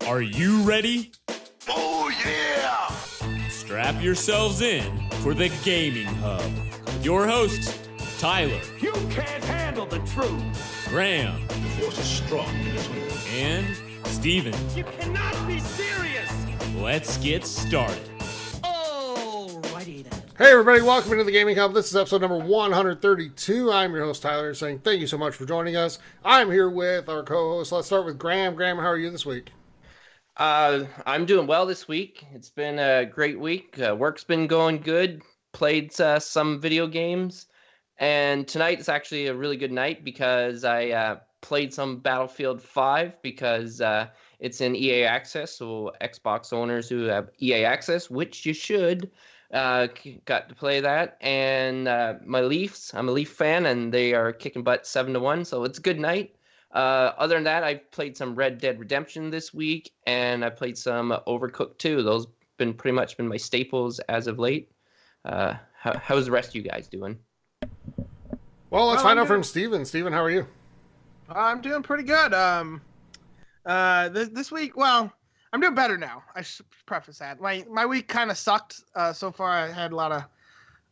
Are you ready? Oh, yeah! Strap yourselves in for the Gaming Hub. With your hosts, Tyler. You can't handle the truth! Graham. The force is strong in this one. And Steven. You cannot be serious! Let's get started. Alrighty then. Hey everybody, welcome into the Gaming Hub. This is episode number 132. I'm your host Tyler, saying thank you so much for joining us. I'm here with our co-host. Let's start with Graham. Graham, how are you this week? I'm doing well this week. It's been a great week. Work's been going good. Played some video games. And tonight is actually a really good night because I played some Battlefield 5 because it's in EA Access. So Xbox owners who have EA Access, which you should, got to play that. And my Leafs, I'm a Leaf fan, and they are kicking butt 7-1. So it's a good night. Other than that, I've played some Red Dead Redemption this week, and I played some Overcooked 2. Those been pretty much been my staples as of late. How's the rest of you guys doing? Well, let's find out from Steven. Steven, how are you? I'm doing pretty good. This week, well, I'm doing better now. I should preface that. My week kind of sucked so far. I had a lot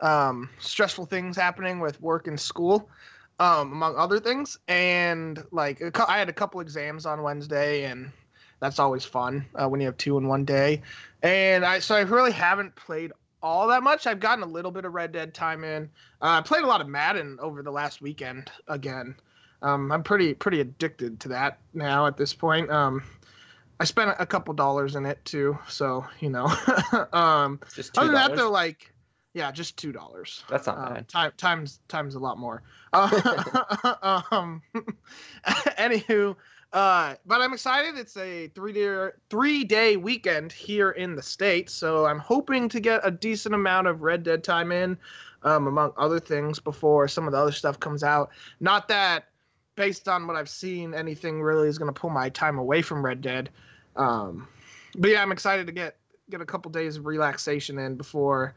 of stressful things happening with work and school. Among other things, and I had a couple exams on Wednesday, and that's always fun when you have two in one day. And I really haven't played all that much. I've gotten a little bit of Red Dead time in. I played a lot of Madden over the last weekend again. I'm pretty addicted to that now at this point. I spent a couple dollars in it too, so you know. Just $2? Other than that, though, yeah, just $2. That's not bad. Times a lot more. Anywho, but I'm excited. It's a three-day weekend here in the States, so I'm hoping to get a decent amount of Red Dead time in, among other things, before some of the other stuff comes out. Not that, based on what I've seen, anything really is going to pull my time away from Red Dead. But yeah, I'm excited to get a couple days of relaxation in before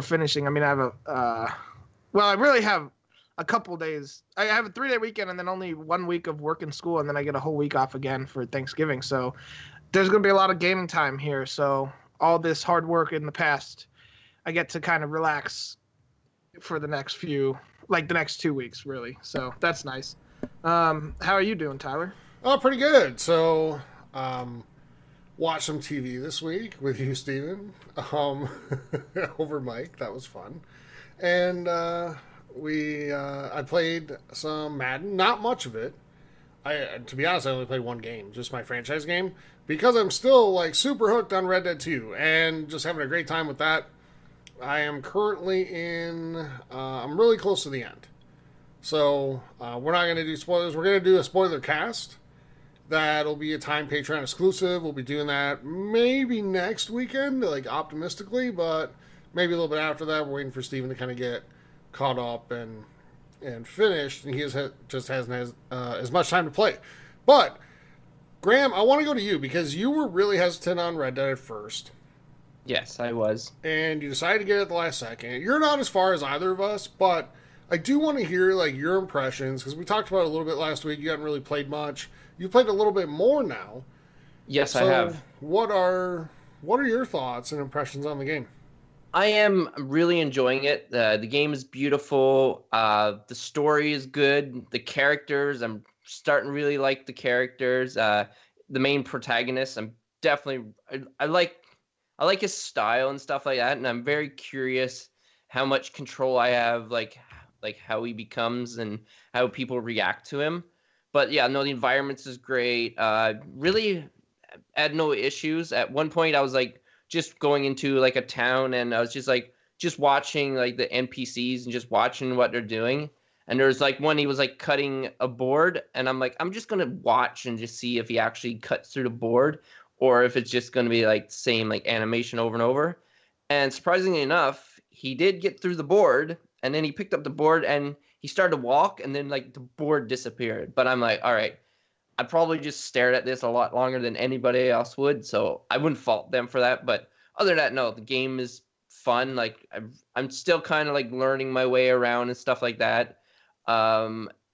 finishing. I mean, I have I really have a couple days. I have a 3-day weekend and then only 1 week of work and school, and then I get a whole week off again for Thanksgiving. So there's going to be a lot of gaming time here. So all this hard work in the past, I get to kind of relax for the next the next 2 weeks, really. So that's nice. How are you doing, Tyler? Oh, pretty good. So, watched some TV this week with you, Steven, over Mike. That was fun. And I played some Madden. Not much of it. To be honest, I only played one game, just my franchise game, because I'm still super hooked on Red Dead 2 and just having a great time with that. I am currently I'm really close to the end. So we're not going to do spoilers. We're going to do a spoiler cast. That'll be a Time Patreon exclusive. We'll be doing that maybe next weekend, optimistically, but maybe a little bit after that. We're waiting for Steven to kind of get caught up and finished, and he just hasn't as much time to play. But, Graham, I want to go to you, because you were really hesitant on Red Dead at first. Yes, I was. And you decided to get it at the last second. You're not as far as either of us, but I do want to hear your impressions, because we talked about it a little bit last week. You haven't really played much. You played a little bit more now. Yes, I have. What are your thoughts and impressions on the game? I am really enjoying it. The game is beautiful. The story is good. The characters, I'm starting to really like the characters. The main protagonist, I'm definitely I like his style and stuff like that, and I'm very curious how much control I have, like how he becomes and how people react to him. But yeah, no, the environments is great. Really had no issues. At one point, I was just going into a town, and I was just watching the NPCs and just watching what they're doing. And there's one, he was cutting a board, and I'm just gonna watch and just see if he actually cuts through the board, or if it's just gonna be the same animation over and over. And surprisingly enough, he did get through the board, and then he picked up the board and he started to walk, and then the board disappeared. But I'm all right, I'd probably just stared at this a lot longer than anybody else would, so I wouldn't fault them for that. But other than that, no, the game is fun. I'm still kind of learning my way around and stuff like that.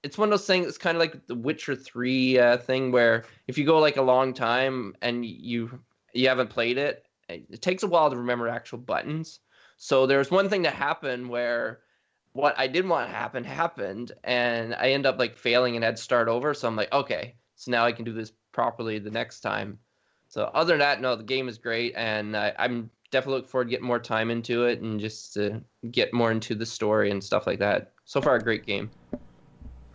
it's one of those things. It's kind of like the Witcher 3 thing, where if you go like a long time and you haven't played it, it takes a while to remember actual buttons. So there's one thing that happened where what I didn't want to happen happened, and I end up like failing and had to start over. So I'm like, okay, so now I can do this properly the next time. So other than that, no, the game is great, and I'm definitely looking forward to getting more time into it and just to get more into the story and stuff like that. So far, a great game.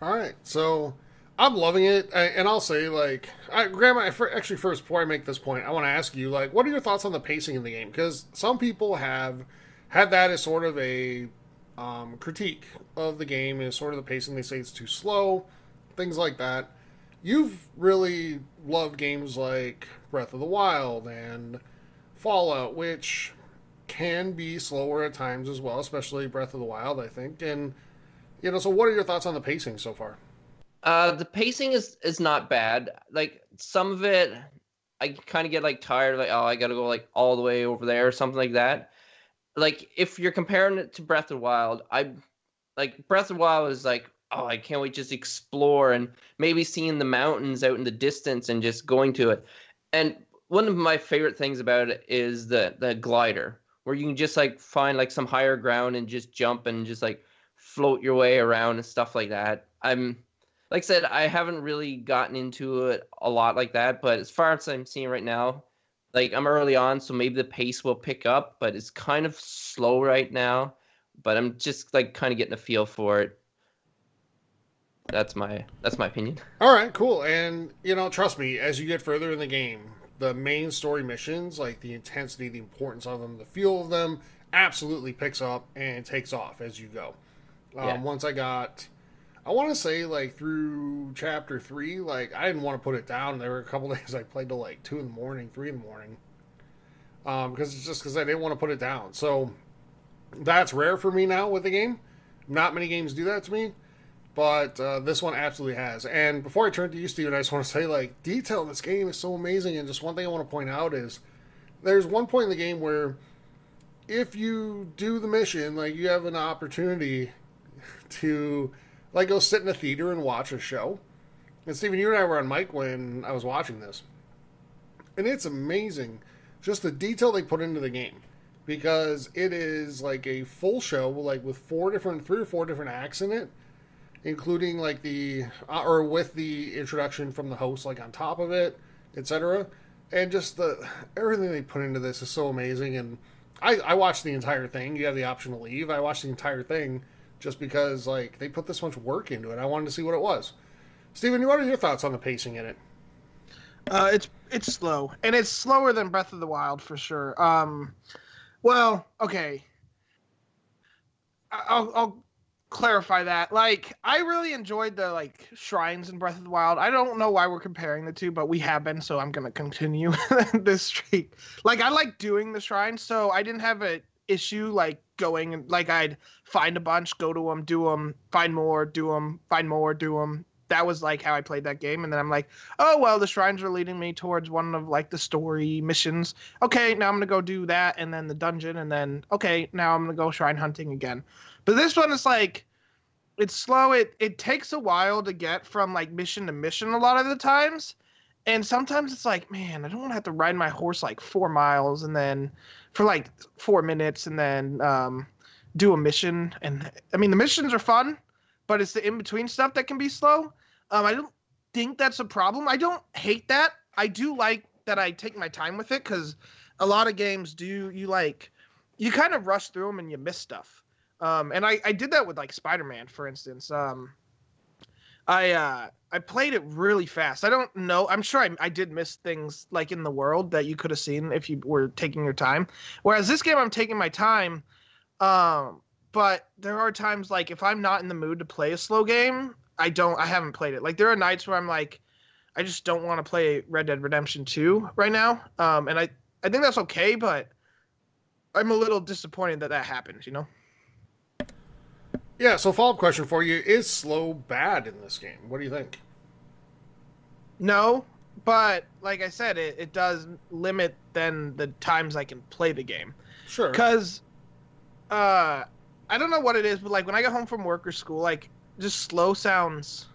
All right, so I'm loving it, and I'll say, like, Grandma, actually, first, before I make this point, I want to ask you, like, what are your thoughts on the pacing in the game? Because some people have had that as sort of a critique of the game, is sort of the pacing. They say it's too slow, things like that. You've really loved games like Breath of the Wild and Fallout, which can be slower at times as well, especially Breath of the Wild, I think. And, you know, so what are your thoughts on the pacing so far? The pacing is not bad. Like, some of it, I kind of get like tired, like, oh, I gotta go like all the way over there or something like that. Like, if you're comparing it to Breath of the Wild, Breath of the Wild is like, oh, I can't wait just explore and maybe seeing the mountains out in the distance and just going to it. And one of my favorite things about it is the glider, where you can just like find like some higher ground and just jump and just like float your way around and stuff like that. Like I said, I haven't really gotten into it a lot like that, but as far as I'm seeing right now, like, I'm early on, so maybe the pace will pick up, but it's kind of slow right now. But I'm just like kind of getting a feel for it. That's my opinion. All right, cool. And, you know, trust me, as you get further in the game, the main story missions, like the intensity, the importance of them, the feel of them, absolutely picks up and takes off as you go. Once I want to say, like, through chapter 3, like, I didn't want to put it down. There were a couple days I played till like 2 in the morning, 3 in the morning. Because I didn't want to put it down. So that's rare for me now with the game. Not many games do that to me. But this one absolutely has. And before I turn to you, Steven, I just want to say, like, detail in this game is so amazing. And just one thing I want to point out is there's one point in the game where if you do the mission, like, you have an opportunity to, like, go sit in a theater and watch a show. And Steven, you and I were on mic when I was watching this. And it's amazing just the detail they put into the game. Because it is like a full show, like, with 3 or 4 different acts in it. Including like with the introduction from the host, like, on top of it, etc. And just everything they put into this is so amazing. And I watched the entire thing. You have the option to leave. I watched the entire thing just because, like, they put this much work into it. I wanted to see what it was. Steven, what are your thoughts on the pacing in it? It's slow, and it's slower than Breath of the Wild for sure. Well, okay. I'll clarify that. Like, I really enjoyed the, like, shrines in Breath of the Wild. I don't know why we're comparing the two, but we have been, so I'm gonna continue this streak. Like, I like doing the shrines, so I didn't have an issue like going and, like, I'd find a bunch, go to them, do them, find more, do them, find more, do them. That was like how I played that game. And then I'm like, oh, well, the shrines are leading me towards one of, like, the story missions. Okay, now I'm gonna go do that, and then the dungeon, and then okay, now I'm gonna go shrine hunting again. But this one is like, it's slow. It takes a while to get from, like, mission to mission a lot of the times. And sometimes it's like, man, I don't want to have to ride my horse like 4 miles and then for like 4 minutes and then do a mission. And I mean, the missions are fun, but it's the in-between stuff that can be slow. I don't think that's a problem. I don't hate that. I do like that I take my time with it, because a lot of games you kind of rush through them and you miss stuff. And I did that with, like, Spider-Man, for instance. I played it really fast. I don't know. I'm sure I did miss things, like, in the world that you could have seen if you were taking your time. Whereas this game, I'm taking my time. But there are times, like, if I'm not in the mood to play a slow game, I haven't played it. Like, there are nights where I'm like, I just don't want to play Red Dead Redemption 2 right now. And I think that's okay, but I'm a little disappointed that happened, you know? Yeah, so follow-up question for you. Is slow bad in this game? What do you think? No, but like I said, it does limit then the times I can play the game. Sure. Because I don't know what it is, but, like, when I get home from work or school, like, just slow sounds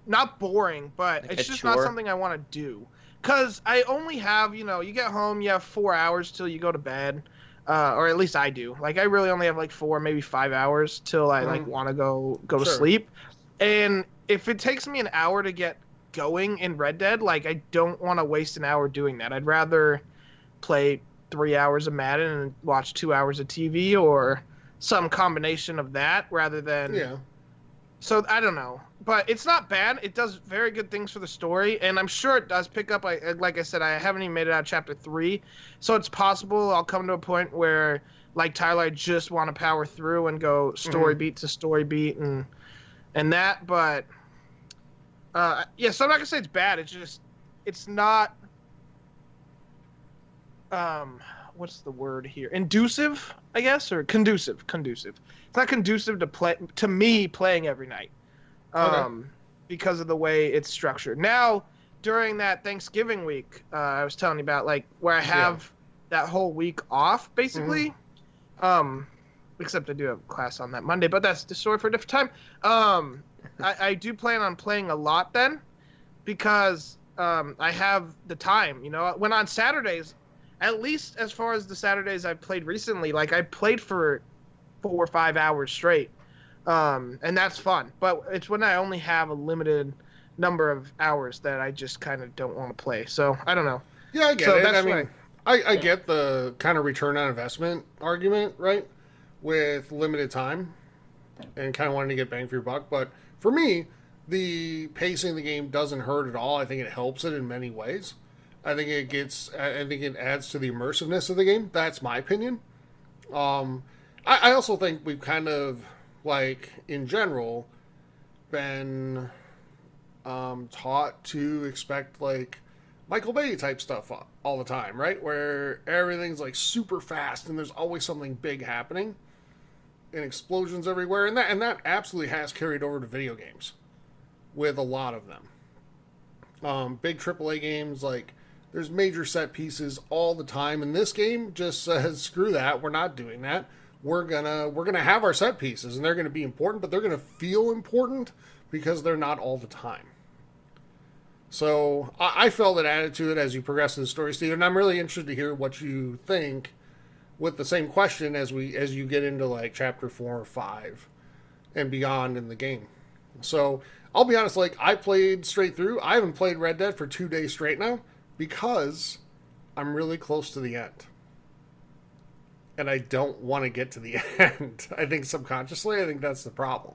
not boring, but Like it's a just not chore? something I want to do. Because I only have, you get home, you have 4 hours till you go to bed. Or at least I do. Like, I really only have, like, 4, maybe 5 hours till I, like, want to go to Sure. sleep. And if it takes me an hour to get going in Red Dead, like, I don't want to waste an hour doing that. I'd rather play 3 hours of Madden and watch 2 hours of TV or some combination of that rather than... Yeah. So, I don't know. But it's not bad. It does very good things for the story, and I'm sure it does pick up. Like I said, I haven't even made it out of Chapter 3, so it's possible I'll come to a point where, like Tyler, I just want to power through and go story beat to story beat and that, but... yeah, so I'm not going to say it's bad. It's just... It's not... what's the word here? Inducive, I guess, or conducive. It's not conducive to me playing every night. Because of the way it's structured. Now, during that Thanksgiving week, I was telling you about, like, where I have that whole week off, basically. Except I do have class on that Monday, but that's the story for a different time. I do plan on playing a lot then, because I have the time, When on Saturdays, at least as far as the Saturdays I've played recently, like, I played for 4 or 5 hours straight. And that's fun, but it's when I only have a limited number of hours that I just kind of don't want to play. So I don't know. Yeah, I get So it. that's I mean, I get the kind of return on investment argument, right? With limited time and kind of wanting to get bang for your buck. But for me, the pacing of the game doesn't hurt at all. I think it helps it in many ways. I think it adds to the immersiveness of the game. That's my opinion. I also think we've kind of, like, in general, been taught to expect, like, Michael Bay type stuff all the time, right? Where everything's, like, super fast and there's always something big happening and explosions everywhere. And that absolutely has carried over to video games with a lot of them. Big AAA games, like, there's major set pieces all the time. And this game just says, screw that, we're not doing that. We're gonna have our set pieces, and they're gonna be important, but they're gonna feel important because they're not all the time. So I felt that added to it as you progress in the story, Steve, and I'm really interested to hear what you think with the same question as you get into, like, chapter 4 or 5 and beyond in the game. So I'll be honest, like, I played straight through. I haven't played Red Dead for 2 days straight now because I'm really close to the end. And I don't want to get to the end. I think subconsciously, I think that's the problem.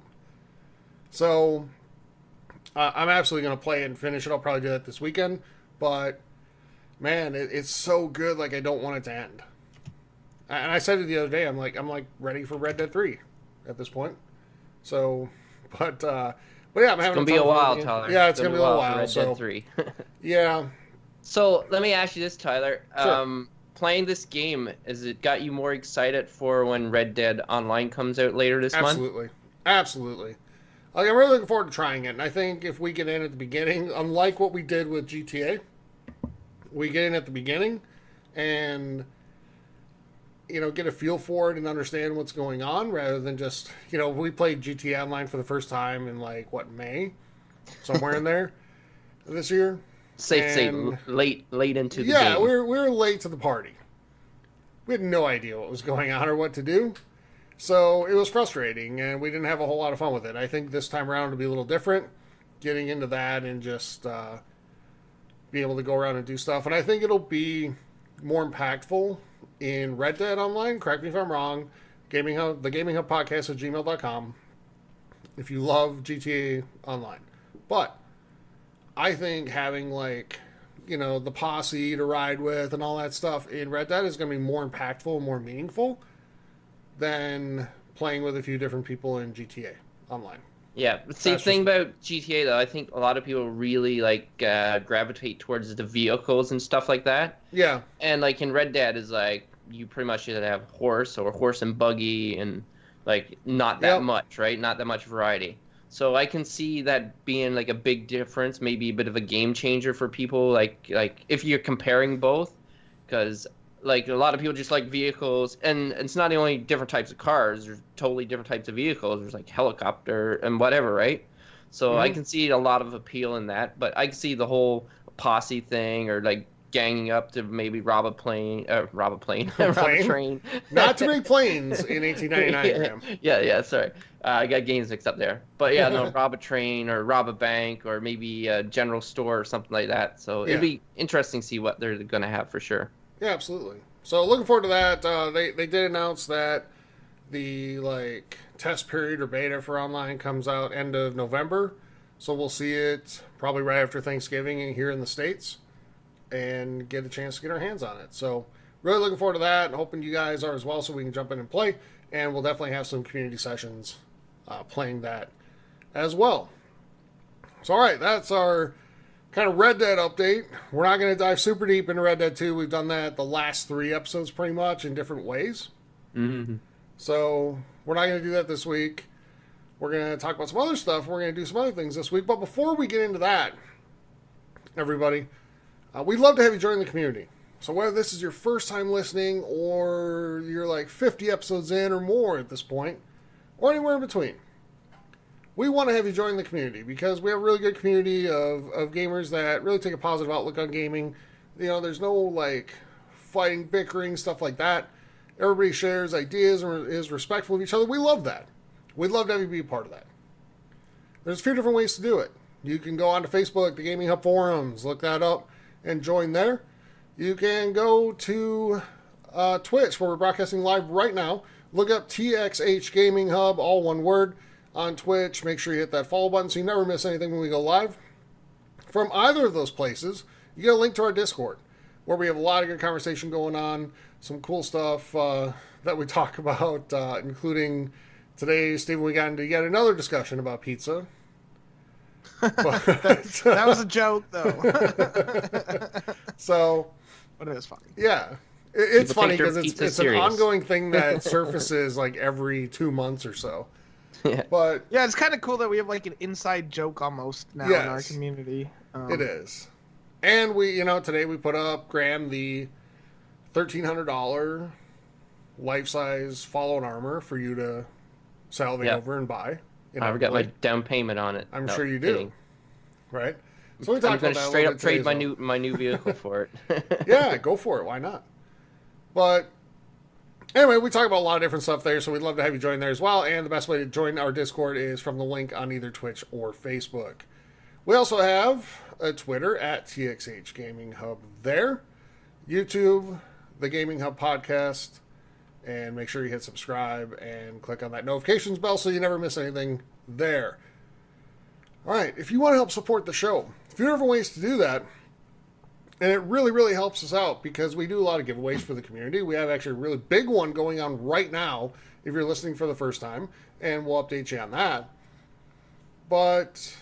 So, I'm absolutely going to play it and finish it. I'll probably do that this weekend. But, man, it's so good, like, I don't want it to end. And I said it the other day, I'm like ready for Red Dead 3 at this point. So, but yeah, I'm having It's going to be a while, Tyler. Yeah, it's going to be a little while. Red So, Dead 3. yeah. So, let me ask you this, Tyler. Sure. Playing this game, has it got you more excited for when Red Dead Online comes out later this month? Absolutely. Like, I'm really looking forward to trying it, and I think if we get in at the beginning, unlike what we did with GTA, we get in at the beginning and, get a feel for it and understand what's going on rather than just, we played GTA Online for the first time in, like, May? Somewhere in there this year. Safe to say, late into the game. Yeah, we were late to the party. We had no idea what was going on or what to do. So it was frustrating, and we didn't have a whole lot of fun with it. I think this time around it'll be a little different, getting into that and just be able to go around and do stuff. And I think it'll be more impactful in Red Dead Online. Correct me if I'm wrong. The Gaming Hub Podcast at gmail.com if you love GTA Online. But I think having, like, the posse to ride with and all that stuff in Red Dead is going to be more impactful and more meaningful than playing with a few different people in GTA Online. Yeah, see, the thing about GTA, though, I think a lot of people really, like, gravitate towards the vehicles and stuff like that. Yeah. And, like, in Red Dead is, like, you pretty much either have horse or horse and buggy and, like, not that much, right? Not that much variety. So I can see that being, like, a big difference, maybe a bit of a game changer for people, like if you're comparing both, because Like a lot of people just like vehicles, and it's not only different types of cars. There's totally different types of vehicles. There's like helicopter and whatever, right? So I can see a lot of appeal in that, but I can see the whole posse thing or like ganging up to maybe rob a plane, rob a train. Not to make planes in 1899, Graham. Yeah, sorry. I got games mixed up there. But yeah, no, rob a train or rob a bank or maybe a general store or something like that. So it'd be interesting to see what they're going to have for sure. Yeah, absolutely. So looking forward to that. They did announce that the test period or beta for online comes out end of November. So we'll see it probably right after Thanksgiving here in the States and get a chance to get our hands on it. So really looking forward to that and hoping you guys are as well so we can jump in and play. And we'll definitely have some community sessions playing that as well. So all right, that's our kind of Red Dead update. We're not going to dive super deep into Red Dead 2. We've done that the last 3 episodes pretty much in different ways. Mm-hmm. So we're not going to do that this week. We're going to talk about some other stuff. We're going to do some other things this week. But before we get into that, everybody, we'd love to have you join the community. So whether this is your first time listening or you're like 50 episodes in or more at this point, or anywhere in between, we want to have you join the community because we have a really good community of gamers that really take a positive outlook on gaming. You know, there's no fighting, bickering, stuff like that. Everybody shares ideas and is respectful of each other. We love that. We'd love to have you be a part of that. There's a few different ways to do it. You can go onto Facebook, the Gaming Hub forums, look that up, and join there. You can go to Twitch, where we're broadcasting live right now. Look up TXH Gaming Hub, all one word, on Twitch. Make sure you hit that follow button so you never miss anything when we go live. From either of those places, you get a link to our Discord, where we have a lot of good conversation going on, some cool stuff that we talk about, including today, Stephen, we got into yet another discussion about pizza. That was a joke, though. So, but it was funny. Yeah. It's funny because it's an ongoing thing that surfaces every 2 months or so. Yeah. But yeah, it's kind of cool that we have an inside joke almost now in our community. It is. And we, today we put up, Graham, the $1,300 life-size Fallout armor for you to salivate over and buy. I've got my down payment on it. I'm sure you do. Kidding. Right? So we talked I'm going to straight up trade my new vehicle for it. Yeah, go for it. Why not? But anyway, we talk about a lot of different stuff there, so we'd love to have you join there as well. And the best way to join our Discord is from the link on either Twitch or Facebook. We also have a Twitter at TXH Gaming Hub there. YouTube, the Gaming Hub podcast. And make sure you hit subscribe and click on that notifications bell so you never miss anything there. All right, if you want to help support the show, a few different ways to do that. And it really, really helps us out because we do a lot of giveaways for the community. We have actually a really big one going on right now if you're listening for the first time. And we'll update you on that. But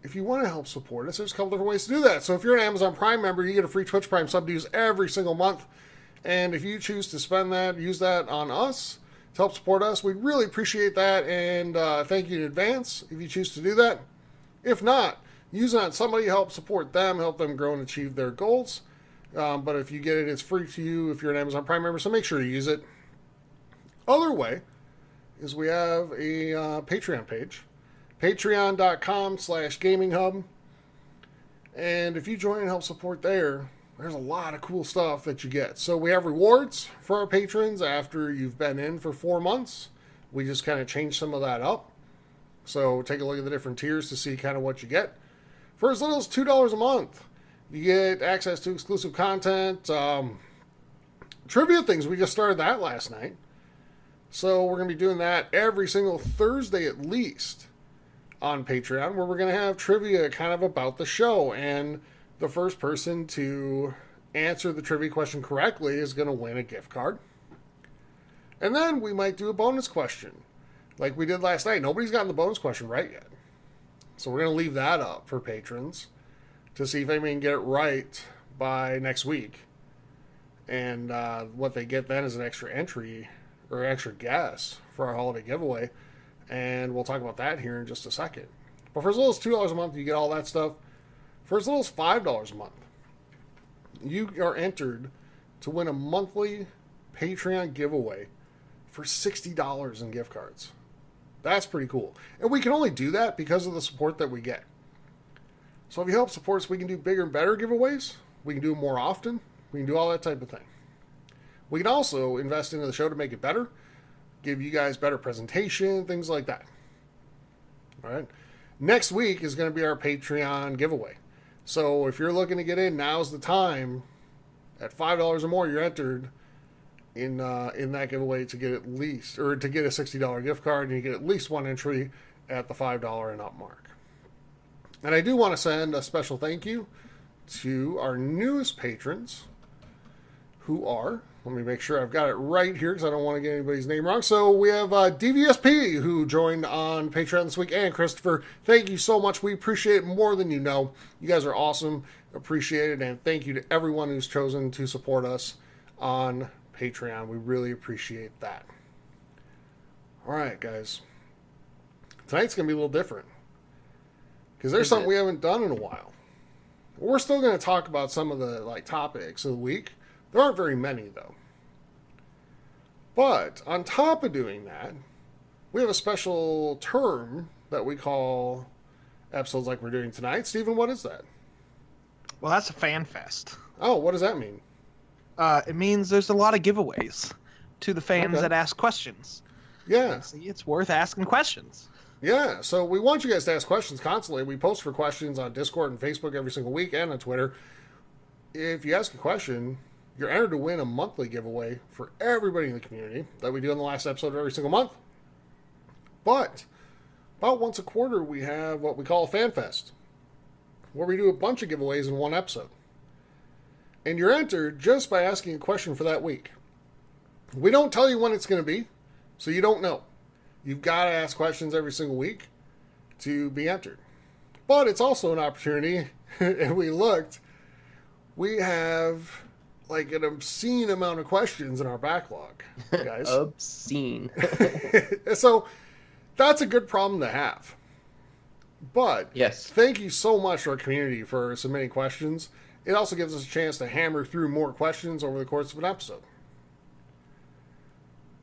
if you want to help support us, there's a couple different ways to do that. So if you're an Amazon Prime member, you get a free Twitch Prime sub to use every single month. And if you choose to spend that, use that on us to help support us, we'd really appreciate that. And thank you in advance if you choose to do that. If not, use it on somebody to help support them, help them grow and achieve their goals. But if you get it, it's free to you if you're an Amazon Prime member, so make sure you use it. Other way is we have a Patreon page, patreon.com/gaminghub. And if you join and help support there, there's a lot of cool stuff that you get. So we have rewards for our patrons after you've been in for 4 months. We just kind of changed some of that up. So take a look at the different tiers to see kind of what you get. For as little as $2 a month, you get access to exclusive content, trivia things. We just started that last night. So we're going to be doing that every single Thursday at least on Patreon, where we're going to have trivia kind of about the show. And the first person to answer the trivia question correctly is going to win a gift card. And then we might do a bonus question like we did last night. Nobody's gotten the bonus question right yet. So we're going to leave that up for patrons to see if anybody can get it right by next week. And what they get then is an extra entry or extra guess for our holiday giveaway. And we'll talk about that here in just a second. But for as little as $2 a month, you get all that stuff. For as little as $5 a month, you are entered to win a monthly Patreon giveaway for $60 in gift cards. That's pretty cool. And we can only do that because of the support that we get. So if you help support us, we can do bigger and better giveaways. We can do them more often. We can do all that type of thing. We can also invest into the show to make it better, give you guys better presentation, things like that. All right. Next week is going to be our Patreon giveaway. So if you're looking to get in, now's the time. At $5 or more, you're entered in that giveaway to get at least, or to get a $60 gift card, and you get at least one entry at the $5 and up mark. And I do want to send a special thank you to our newest patrons, who are, let me make sure I've got it right here because I don't want to get anybody's name wrong. So we have DVSP, who joined on Patreon this week, and Christopher. Thank you so much. We appreciate it more than you know. You guys are awesome. Appreciate it. And thank you to everyone who's chosen to support us on Patreon. We really appreciate that. All right, guys. Tonight's going to be a little different because there's something we haven't done in a while. We're still going to talk about some of the topics of the week. There aren't very many, though. But on top of doing that, we have a special term that we call episodes like we're doing tonight. Stephen, what is that? Well, that's a fan fest. Oh, what does that mean? It means there's a lot of giveaways to the fans that ask questions. Yeah. See, it's worth asking questions. Yeah, so we want you guys to ask questions constantly. We post for questions on Discord and Facebook every single week and on Twitter. If you ask a question, you're entered to win a monthly giveaway for everybody in the community that we do in the last episode of every single month. But about once a quarter, we have what we call a Fanfest, where we do a bunch of giveaways in one episode. And you're entered just by asking a question for that week. We don't tell you when it's going to be, so you don't know. You've got to ask questions every single week to be entered. But it's also an opportunity, and we looked, we have like an obscene amount of questions in our backlog, guys. Obscene. So that's a good problem to have. But yes, thank you so much to our community for submitting questions. It also gives us a chance to hammer through more questions over the course of an episode.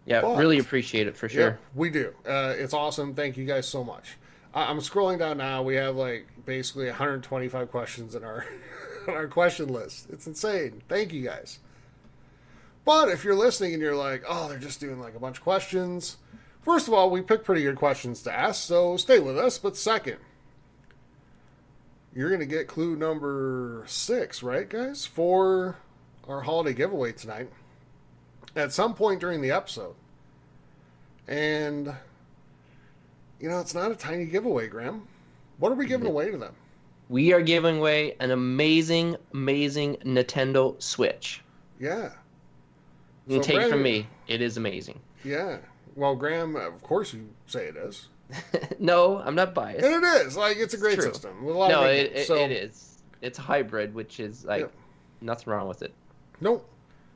Yeah, But, really appreciate it for sure. Yeah, we do. It's awesome. Thank you guys so much. I'm scrolling down now. We have basically 125 questions in our on our question list. It's insane. Thank you guys. But if you're listening and you're like, oh, they're just doing a bunch of questions. First of all, we picked pretty good questions to ask, so stay with us. But second, you're going to get clue number 6, right, guys, for our holiday giveaway tonight at some point during the episode. And, it's not a tiny giveaway, Graham. What are we giving away to them? We are giving away an amazing, amazing Nintendo Switch. Yeah. You can take it from me. It is amazing. Yeah. Well, Graham, of course you say it is. No, I'm not biased. And it is. It's a great system. With a lot of it is. It's a hybrid, which is nothing wrong with it. Nope.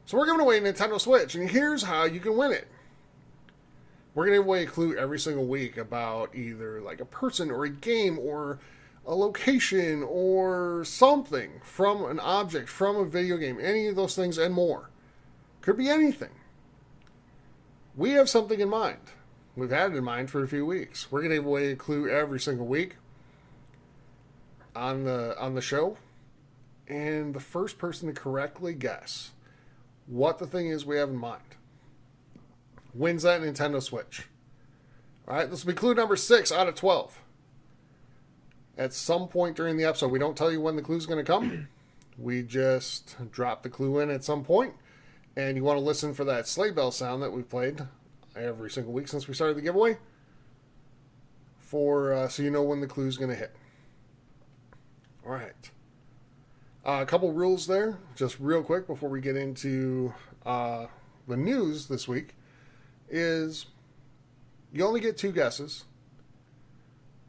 So we're giving away a Nintendo Switch, and here's how you can win it. We're going to give away a clue every single week about either a person or a game or a location or something from an object, from a video game, any of those things and more. Could be anything. We have something in mind. We've had it in mind for a few weeks. We're going to give away a clue every single week on the show. And the first person to correctly guess what the thing is we have in mind wins that Nintendo Switch. All right, this will be clue number 6 out of 12. At some point during the episode, we don't tell you when the clue's going to come. We just drop the clue in at some point. And you want to listen for that sleigh bell sound that we've played every single week since we started the giveaway, so you know when the clue's going to hit. All right. A couple rules there, just real quick before we get into the news this week, is you only get 2 guesses.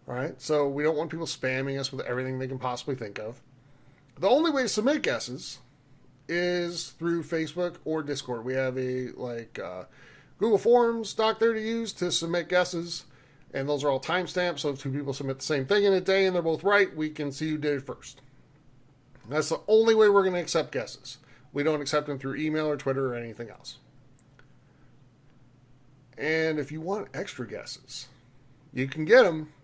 All right, so we don't want people spamming us with everything they can possibly think of. The only way to submit guesses is through Facebook or Discord. We have a Google Forms doc there to use to submit guesses, and those are all timestamped, so if 2 people submit the same thing in a day and they're both right, we can see who did it first. That's the only way we're going to accept guesses. We don't accept them through email or Twitter or anything else. And if you want extra guesses, you can get them,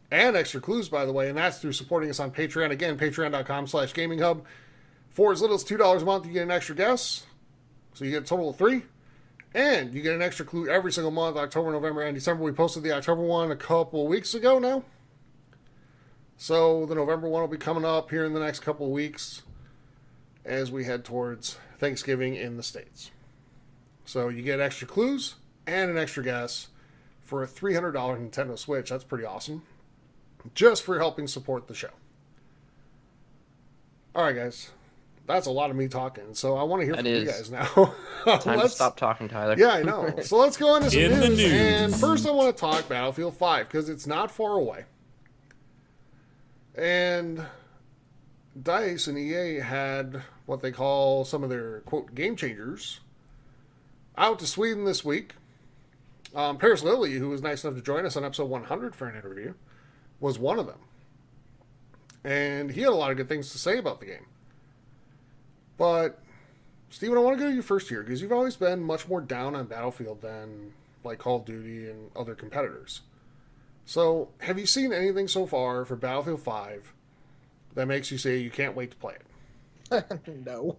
and extra clues, by the way, and that's through supporting us on Patreon. Again, patreon.com/gaminghub. For as little as $2 a month, you get an extra guess. So you get a total of 3. And you get an extra clue every single month, October, November, and December. We posted the October one a couple weeks ago now. So the November one will be coming up here in the next couple of weeks as we head towards Thanksgiving in the States. So you get extra clues and an extra guess for a $300 Nintendo Switch. That's pretty awesome. Just for helping support the show. All right, guys. That's a lot of me talking, so I want to hear from you guys now. Time to stop talking, Tyler. Yeah, I know. So let's go into some In the news. And first I want to talk Battlefield 5, because it's not far away. And DICE and EA had what they call some of their, quote, game changers out to Sweden this week. Paris Lilly, who was nice enough to join us on episode 100 for an interview, was one of them. And he had a lot of good things to say about the game. But, Steven, I want to go to you first here, because you've always been much more down on Battlefield than, like, Call of Duty and other competitors. So, have you seen anything so far for Battlefield 5 that makes you say you can't wait to play it? No.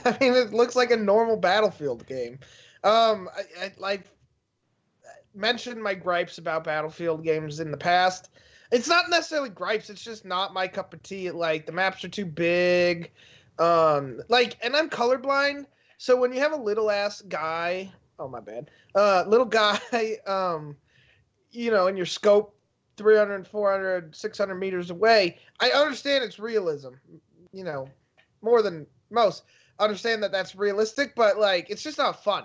I mean, it looks like a normal Battlefield game. I like mentioned my gripes about Battlefield games in the past. It's not necessarily gripes, it's just not my cup of tea. Like, the maps are too big. And I'm colorblind, so when you have a little ass guy, little guy, in your scope 300, 400, 600 meters away, I understand it's realism, more than most. I understand that that's realistic, but, like, it's just not fun.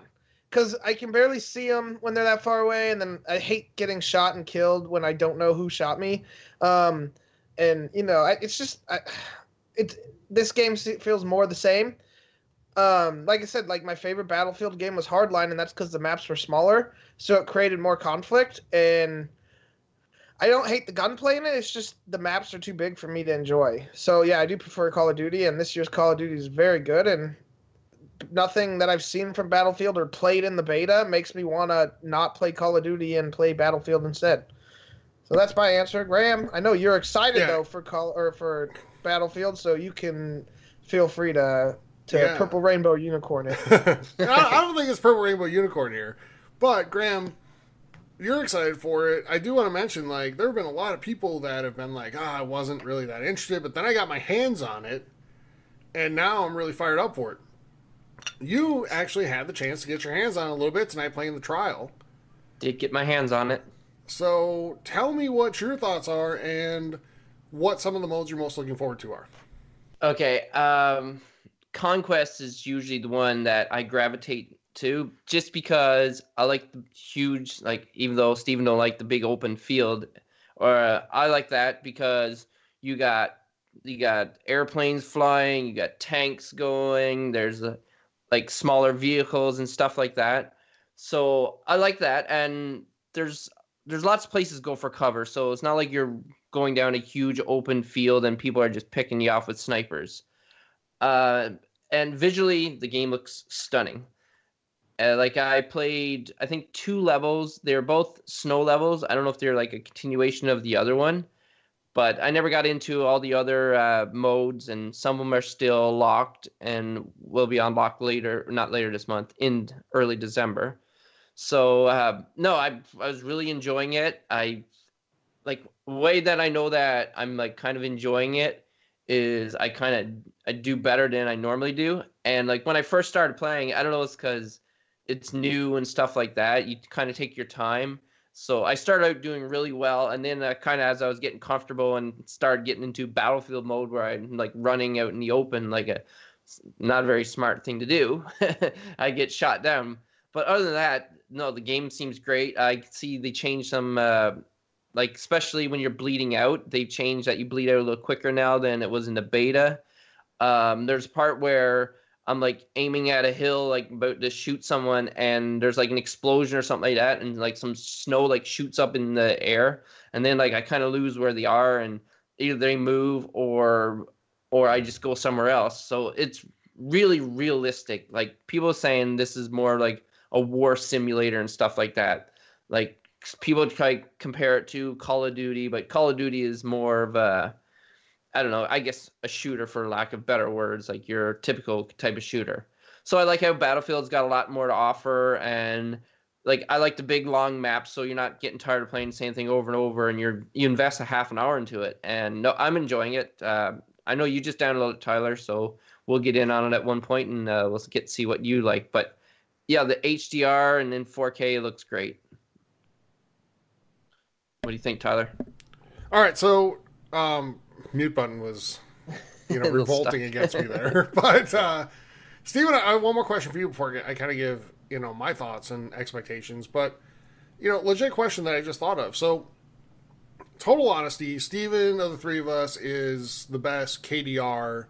Because I can barely see them when they're that far away, and then I hate getting shot and killed when I don't know who shot me. This game feels more the same. Like I said, like my favorite Battlefield game was Hardline, and that's because the maps were smaller, so it created more conflict. And I don't hate the gunplay in it. It's just the maps are too big for me to enjoy. So yeah, I do prefer Call of Duty, and this year's Call of Duty is very good. And nothing that I've seen from Battlefield or played in the beta makes me want to not play Call of Duty and play Battlefield instead. So that's my answer, Graham. I know you're excited though for Battlefield, so you can feel free to Purple Rainbow Unicorn it. I don't think it's Purple Rainbow Unicorn here, but Graham, you're excited for it. I do want to mention, like, there have been a lot of people that have been like, I wasn't really that interested, but then I got my hands on it, and now I'm really fired up for it. You actually had the chance to get your hands on it a little bit tonight playing the trial. Did get my hands on it. So tell me what your thoughts are and what some of the modes you're most looking forward to are. Okay, Conquest is usually the one that I gravitate to, just because I like the huge, like, even though Steven don't like the big open field, or I like that because you got airplanes flying, you got tanks going, there's like smaller vehicles and stuff like that. So I like that, and there's lots of places to go for cover, so it's not like you're going down a huge open field and people are just picking you off with snipers. And visually, the game looks stunning. Like, I played, I think, 2 levels. They're both snow levels. I don't know if they're like a continuation of the other one, but I never got into all the other modes, and some of them are still locked and will be unlocked later, not later this month, in early December. So, no, I was really enjoying it. The way that I know that I'm, like, kind of enjoying it is I do better than I normally do. And, like, when I first started playing, I don't know, it's because it's new and stuff like that. You kind of take your time. So I started out doing really well, and then kind of as I was getting comfortable and started getting into Battlefield mode where I'm, like, running out in the open, like a not a very smart thing to do, I get shot down. But other than that, no, the game seems great. I see they changed some, like, especially when you're bleeding out, they've changed that you bleed out a little quicker now than it was in the beta. There's a part where I'm, like, aiming at a hill, like, about to shoot someone, and there's, like, an explosion or something like that, and, like, some snow, like, shoots up in the air, and then, like, I kind of lose where they are, and either they move or I just go somewhere else. So it's really realistic. Like people saying this is more like a war simulator and stuff like that. Like people try to compare it to Call of Duty, but Call of Duty is more of a, I don't know, I guess a shooter for lack of better words, like your typical type of shooter. So I like how Battlefield's got a lot more to offer, and like I like the big long maps, so you're not getting tired of playing the same thing over and over, and you invest a half an hour into it. And no, I'm enjoying it. I know you just downloaded it, Tyler, so we'll get in on it at one point, and we'll get to see what you like. But yeah, the HDR and then 4K looks great. What do you think, Tyler? All right, so mute button was, revolting against me there. But Steven, I have one more question for you before I kind of give, my thoughts and expectations. But, legit question that I just thought of. So, total honesty, Steven of the three of us is the best KDR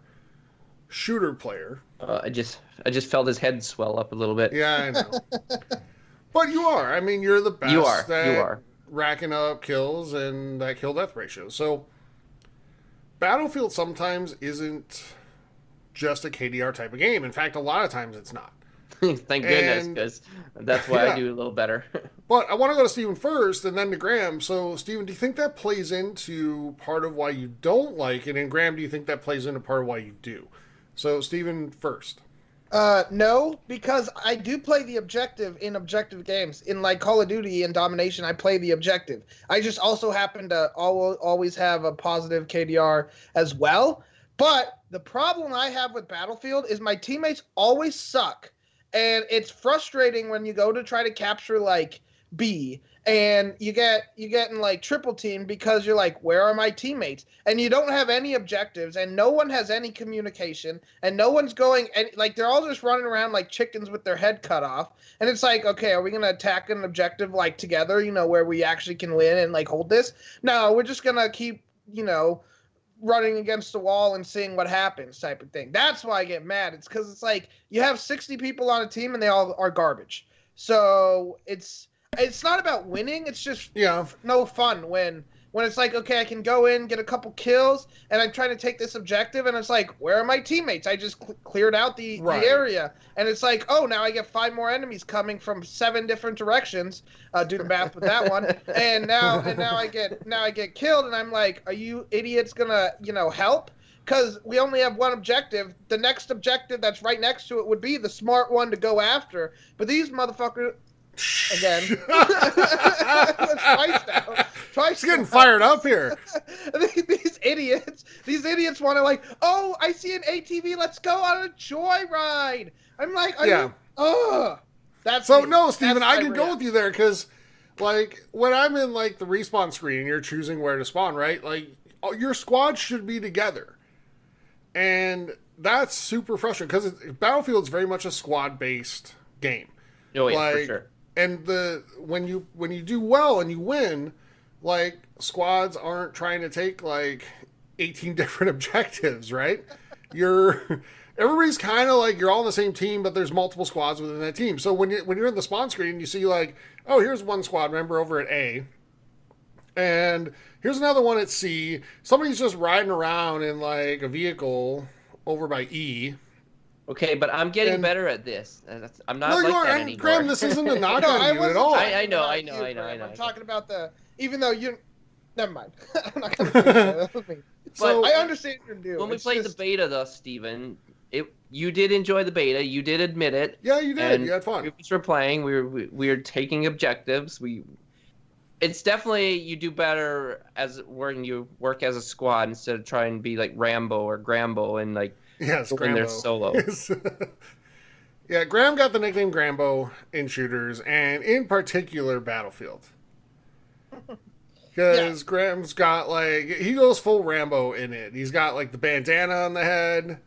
shooter player. I just felt his head swell up a little bit. Yeah, I know. But you are. I mean, you're the best. You are. Racking up kills and that kill-death ratio. So, Battlefield sometimes isn't just a KDR type of game. In fact, a lot of times it's not. Thank goodness, because that's why I do a little better. But I want to go to Steven first and then to Graham. So, Steven, do you think that plays into part of why you don't like it? And Graham, do you think that plays into part of why you do? So, Steven first. No, because I do play the objective in objective games. In like Call of Duty and Domination, I play the objective. I just also happen to always have a positive KDR as well. But the problem I have with Battlefield is my teammates always suck. And it's frustrating when you go to try to capture like B and you get in like triple team because you're like, where are my teammates? And you don't have any objectives and no one has any communication and no one's going, and like they're all just running around like chickens with their head cut off. And it's like, okay, are we going to attack an objective like together, where we actually can win and like hold this? No, we're just going to keep, running against the wall and seeing what happens type of thing. That's why I get mad. It's because it's like you have 60 people on a team and they all are garbage. So it's not about winning. It's just no fun when it's like, okay, I can go in, get a couple kills, and I'm trying to take this objective, and it's like, where are my teammates? I just cleared out the area, and it's like, oh, now I get 5 more enemies coming from 7 different directions. Do the math with that one, and now I get killed, and I'm like, are you idiots gonna help? Because we only have one objective. The next objective that's right next to it would be the smart one to go after, but these motherfuckers. Again. Twice He's getting fired up here. These idiots want to like, oh, I see an ATV, let's go on a joyride. I'm like, that's so me. No, Steven, I can go with you there because, like, when I'm in like the respawn screen and you're choosing where to spawn, right? Like, your squad should be together, and that's super frustrating because Battlefield's very much a squad-based game. Oh yeah, for sure. And when you do well and you win, like, squads aren't trying to take like 18 different objectives, right? Everybody's kind of like you're all on the same team, but there's multiple squads within that team. So when you're in the spawn screen, you see like, oh, here's one squad member over at A, and here's another one at C. Somebody's just riding around in like a vehicle over by E. Okay, but I'm getting better at this. I'm not like that anymore. Graham, this isn't a knock on you at all. I know. I'm talking about even though you... Never mind. I'm not going to say that. So, I understand what you're doing. When we played the beta, though, Steven, you did enjoy the beta. You did admit it. Yeah, you did. You had fun. We were playing. We were taking objectives. It's definitely, you do better when you work as a squad instead of trying to be like Rambo or Grambo and like... Yes, when they're solo. Yeah, Graham got the nickname Grambo in shooters, and in particular Battlefield. Because Graham's got, like, he goes full Rambo in it. He's got, like, the bandana on the head,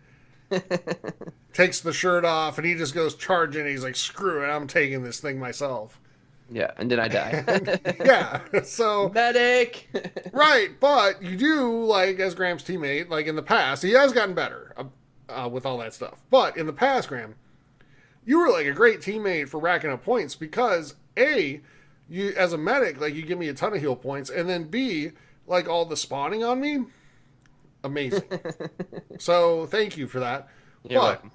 takes the shirt off, and he just goes charging. He's like, screw it, I'm taking this thing myself. Yeah, and then I die. Yeah, so... Medic! Right, but you do, like, as Graham's teammate, like, in the past, he has gotten better with all that stuff. But in the past, Graham, you were, like, a great teammate for racking up points because, A, you as a medic, like, you give me a ton of heal points, and then B, like, all the spawning on me, amazing. So, thank you for that. You're but welcome.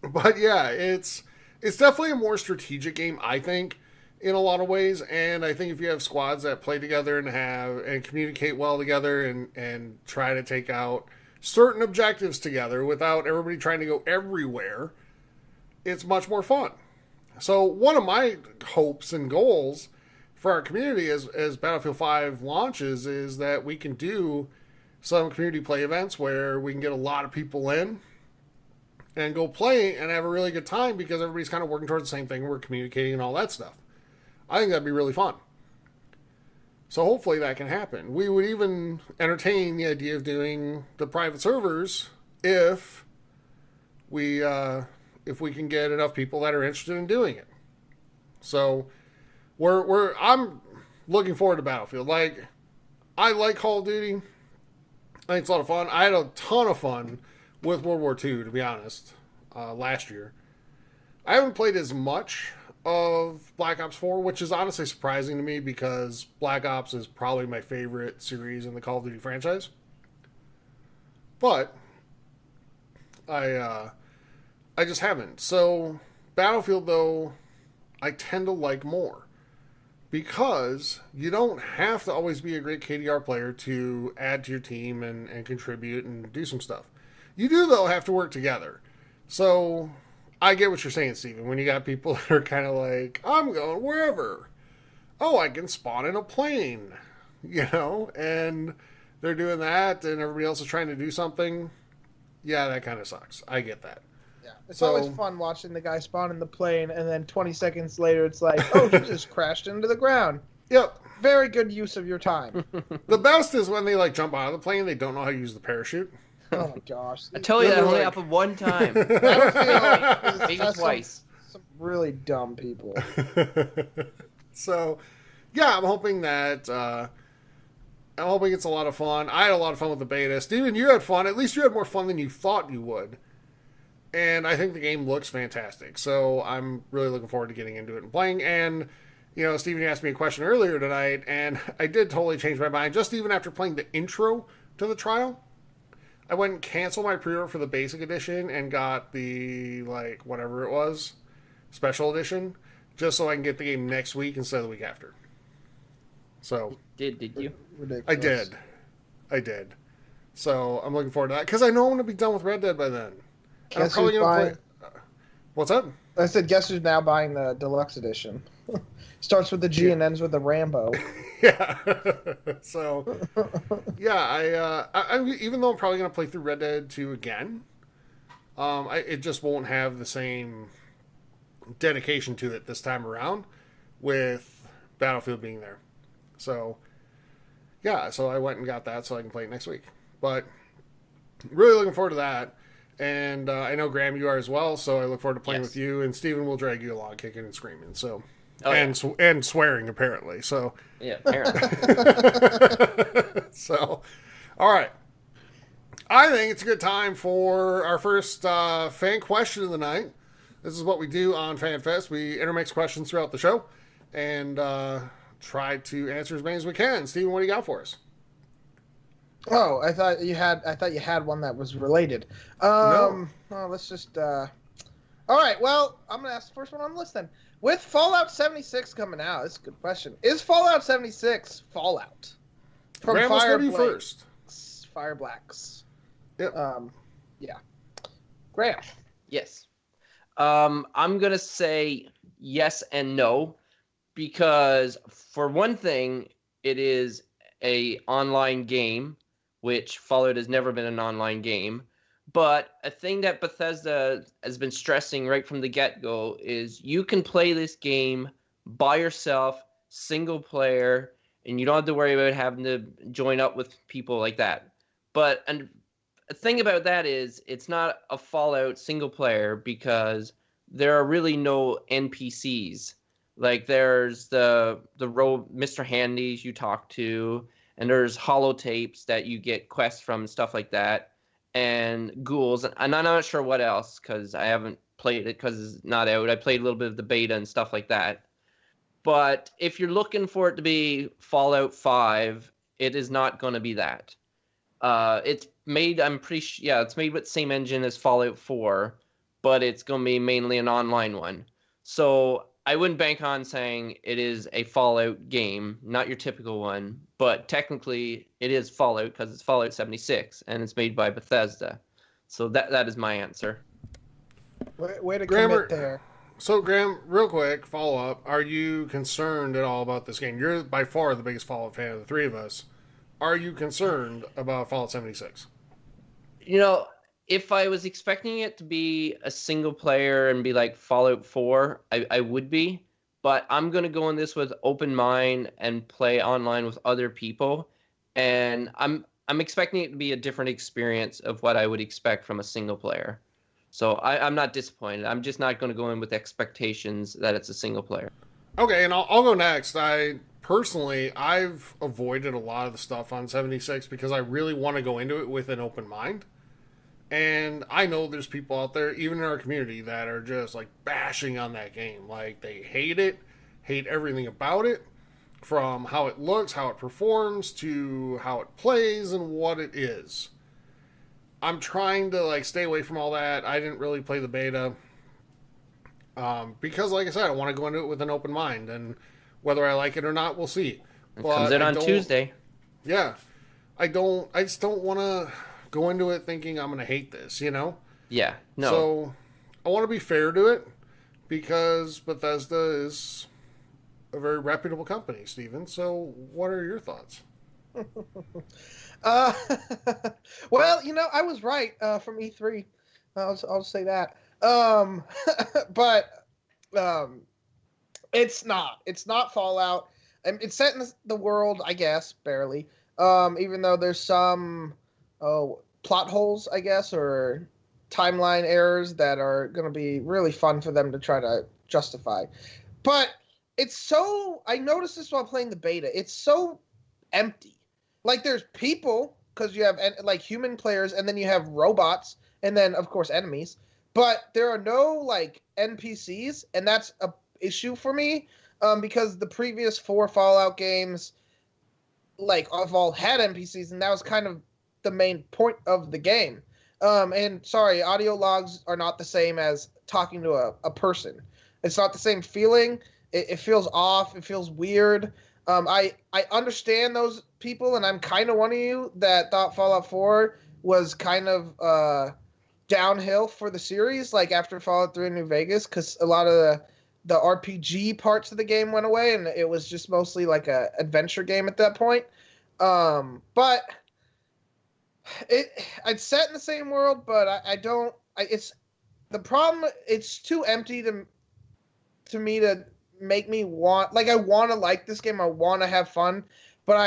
But yeah, it's definitely a more strategic game, I think, in a lot of ways. And I think if you have squads that play together and communicate well together and try to take out certain objectives together without everybody trying to go everywhere, it's much more fun. So one of my hopes and goals for our community as Battlefield 5 launches is that we can do some community play events where we can get a lot of people in and go play and have a really good time because everybody's kind of working towards the same thing. We're communicating and all that stuff. I think that'd be really fun. So hopefully that can happen. We would even entertain the idea of doing the private servers if we can get enough people that are interested in doing it. So I'm looking forward to Battlefield. Like, I like Call of Duty. I think it's a lot of fun. I had a ton of fun with World War II, to be honest, last year. I haven't played as much of Black Ops 4, which is honestly surprising to me because Black Ops is probably my favorite series in the Call of Duty franchise. But I just haven't. So Battlefield, though, I tend to like more because you don't have to always be a great KDR player to add to your team and contribute and do some stuff. You do, though, have to work together. So I get what you're saying, Steven, when you got people that are kind of like, I'm going wherever. Oh, I can spawn in a plane, and they're doing that and everybody else is trying to do something. Yeah, that kind of sucks. I get that. Yeah, it's always fun watching the guy spawn in the plane, and then 20 seconds later, it's like, oh, he just crashed into the ground. Yep. Very good use of your time. The best is when they jump out of the plane, they don't know how to use the parachute. Oh my gosh! I tell you that only happened one time. Maybe twice. Some really dumb people. So, yeah, I'm hoping it's a lot of fun. I had a lot of fun with the beta. Steven, you had fun. At least you had more fun than you thought you would. And I think the game looks fantastic. So I'm really looking forward to getting into it and playing. And, Steven, you asked me a question earlier tonight, and I did totally change my mind. Just even after playing the intro to the trial, I went and canceled my pre-order for the basic edition and got the, whatever it was, special edition, just so I can get the game next week instead of the week after. So. Did you? Ridiculous. I did. So I'm looking forward to that because I know I'm going to be done with Red Dead by then. And I'm Guess probably who's going to buying? play. What's up? I said, guess who's now buying the deluxe edition? Starts with the G and ends with a Rambo. Yeah. So, yeah, I even though I'm probably going to play through Red Dead 2 again, it just won't have the same dedication to it this time around with Battlefield being there. So, yeah, so I went and got that so I can play it next week. But really looking forward to that. And I know, Graham, you are as well, so I look forward to playing with you. And Steven will drag you along, kicking and screaming. So, and swearing, apparently. So, yeah, apparently. So, all right. I think it's a good time for our first fan question of the night. This is what we do on Fanfest. We intermix questions throughout the show and try to answer as many as we can. Steven, what do you got for us? Oh, I thought you had one that was related. No. Well, let's just. All right. Well, I'm gonna ask the first one on the list then. With Fallout 76 coming out, this is a good question. Is Fallout 76 Fallout? From Graham, let's go to you first. Fire Blacks. Yep. Yeah. Graham. Yes. I'm gonna say yes and no, because for one thing, it is a online game, which Fallout has never been an online game. But a thing that Bethesda has been stressing right from the get-go is you can play this game by yourself, single player, and you don't have to worry about having to join up with people like that. But a thing about that is it's not a Fallout single player because there are really no NPCs. Like there's the Mr. Handies you talk to, and there's holotapes that you get quests from and stuff like that, and ghouls, and I'm not sure what else because I haven't played it because it's not out. I played a little bit of the beta and stuff like that. But if you're looking for it to be Fallout 5, it is not going to be that. It's made, it's made with the same engine as Fallout 4, but it's going to be mainly an online one. So I wouldn't bank on saying it is a Fallout game, not your typical one, but technically it is Fallout because it's Fallout 76 and it's made by Bethesda. So that is my answer. Way to Grammar- commit there. So, Graham, real quick, follow up. Are you concerned at all about this game? You're by far the biggest Fallout fan of the three of us. Are you concerned about Fallout 76? You know, if I was expecting it to be a single player and be like Fallout 4, I would be. But I'm going to go in this with open mind and play online with other people. And I'm expecting it to be a different experience of what I would expect from a single player. So I'm not disappointed. I'm just not going to go in with expectations that it's a single player. Okay, and I'll go next. I've avoided a lot of the stuff on 76 because I really want to go into it with an open mind. And I know there's people out there, even in our community, that are just like bashing on that game. Like they hate it, hate everything about it, from how it looks, how it performs, to how it plays and what it is. I'm trying to like stay away from all that. I didn't really play the beta because, like I said, I want to go into it with an open mind, and whether I like it or not, we'll see. It comes out on Tuesday. Yeah, I just don't want to go into it thinking I'm going to hate this. You know? Yeah. No. So I want to be fair to it because Bethesda is a very reputable company, Steven. So what are your thoughts? Well, I was right from E3. I'll say that. But it's not Fallout. It's set in the world, I guess, barely. Even though there's some plot holes, I guess, or timeline errors that are going to be really fun for them to try to justify. But I noticed this while playing the beta. It's so empty. Like, there's people, because you have, like, human players, and then you have robots, and then, of course, enemies. But there are no, like, NPCs, and that's a issue for me, because the previous 4 Fallout games, like, have all had NPCs, and that was kind of the main point of the game. And, sorry, audio logs are not the same as talking to a person. It's not the same feeling. It feels off. It feels weird. I understand those people, and I'm kind of one of you that thought Fallout 4 was kind of downhill for the series, like after Fallout 3 in New Vegas, because a lot of the RPG parts of the game went away, and it was just mostly like a adventure game at that point. But I'd set in the same world, but it's the problem. It's too empty to me to make me want, like, I want to like this game. I want to have fun, but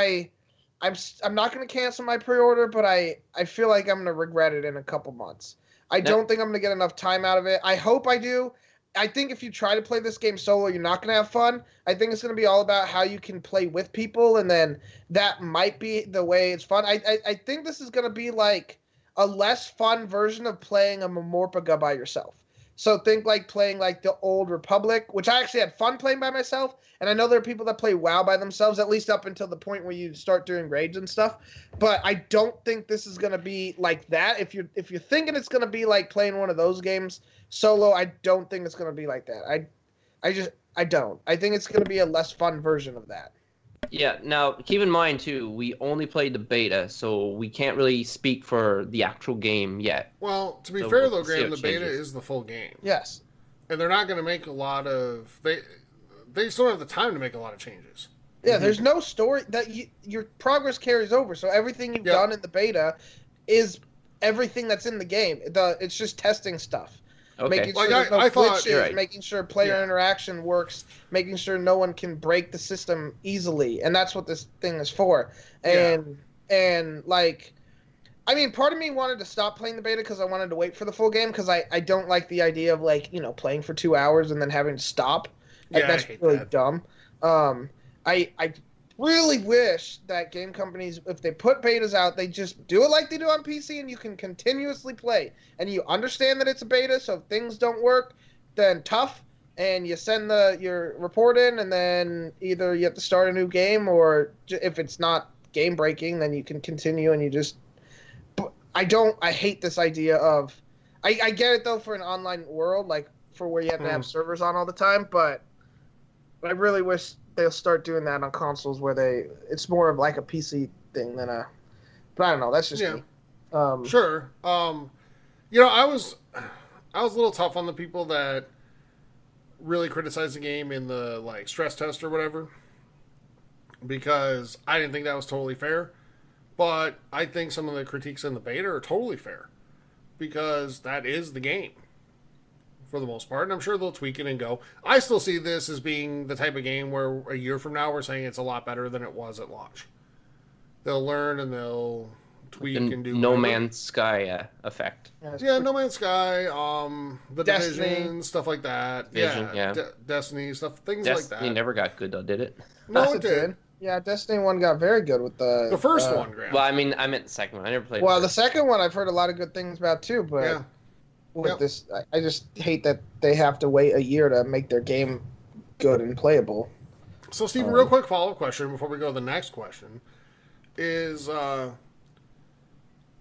I'm not going to cancel my pre-order, but I feel like I'm going to regret it in a couple months. I don't think I'm going to get enough time out of it. I hope I do. I think if you try to play this game solo, you're not going to have fun. I think it's going to be all about how you can play with people, and then that might be the way it's fun. I think this is going to be like a less fun version of playing a Memorpaga by yourself. So think like playing like the Old Republic, which I actually had fun playing by myself. And I know there are people that play WoW by themselves, at least up until the point where you start doing raids and stuff. But I don't think this is going to be like that. If you're thinking it's going to be like playing one of those games solo, I don't think it's going to be like that. I don't. I think it's going to be a less fun version of that. Yeah, now keep in mind too, we only played the beta, so we can't really speak for the actual game yet. Well, to be So fair we'll though, see Graham, how the it beta changes. is the full game. Yes. And they're not going to make a lot of... They just don't have the time to make a lot of changes. Yeah, there's no story that your progress carries over. So everything you've done in the beta is everything that's in the game. It's just testing stuff. Okay. Making sure Like, there's no I thought- glitches, You're right. making sure player interaction works, making sure no one can break the system easily, and that's what this thing is for. And like, I mean, part of me wanted to stop playing the beta because I wanted to wait for the full game, because I don't like the idea of, like, playing for 2 hours and then having to stop. Like, Yeah, that's I hate really that. dumb. I really wish that game companies, if they put betas out, they just do it like they do on PC, and you can continuously play. And you understand that it's a beta, so if things don't work, then tough, and you send your report in, and then either you have to start a new game, or if it's not game breaking, then you can continue, and you just... I hate this idea of... I get it though for an online world, like for where you have to have servers on all the time, but I really wish they'll start doing that on consoles where it's more of like a PC thing than a. But I don't know. That's just me. Sure. You know, I was a little tough on the people that really criticized the game in the like stress test or whatever, because I didn't think that was totally fair. But I think some of the critiques in the beta are totally fair, because that is the game for the most part, and I'm sure they'll tweak it and go. I still see this as being the type of game where a year from now we're saying it's a lot better than it was at launch. They'll learn and they'll tweak and do No whatever. Man's Sky effect. Yeah, No Man's Sky, the Destiny. Division, stuff like that. Division, yeah. Destiny, stuff, things Destiny like that. never got good though, did it? No, Yes, it did. Yeah, Destiny 1 got very good with The first one, Graham. Well, I mean, I meant the second one. I never played. Well, it. the second one I've heard a lot of good things about too, but Yeah. with Yep. this, I just hate that they have to wait a year to make their game good and playable. So, Stephen, real quick follow-up question before we go to the next question is,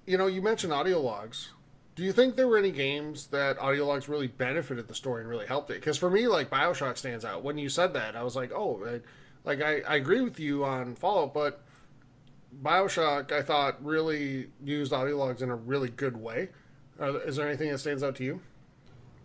you know, you mentioned audio logs. Do you think there were any games that audio logs really benefited the story and really helped it? Because for me, like, BioShock stands out. When you said that, I was like, oh, I agree with you on Fallout, but BioShock, I thought, really used audio logs in a really good way. Is there anything that stands out to you?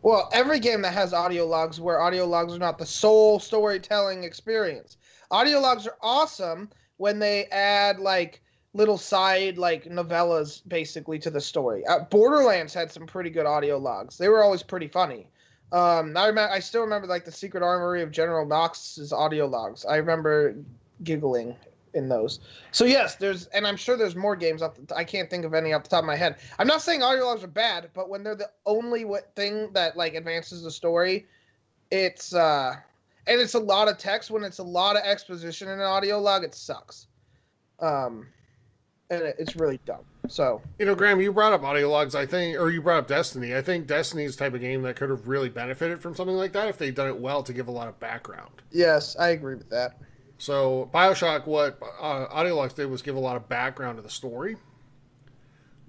Well, every game that has audio logs where audio logs are not the sole storytelling experience. Audio logs are awesome when they add like little side like novellas basically to the story. Borderlands had some pretty good audio logs. They were always pretty funny. I still remember like the Secret Armory of General Knox's audio logs. I remember giggling in those. So yes, and I'm sure there's more games I can't think of any off the top of my head. I'm not saying audio logs are bad, but when they're the only thing that like advances the story, it's and it's a lot of text. When it's a lot of exposition in an audio log, it sucks. And it's really dumb. So, you know, Graham, you brought up audio logs, I think, or you brought up Destiny. I think Destiny's the type of game that could have really benefited from something like that if they'd done it well to give a lot of background. yes, I agree with that. So, BioShock, what audio logs did was give a lot of background to the story,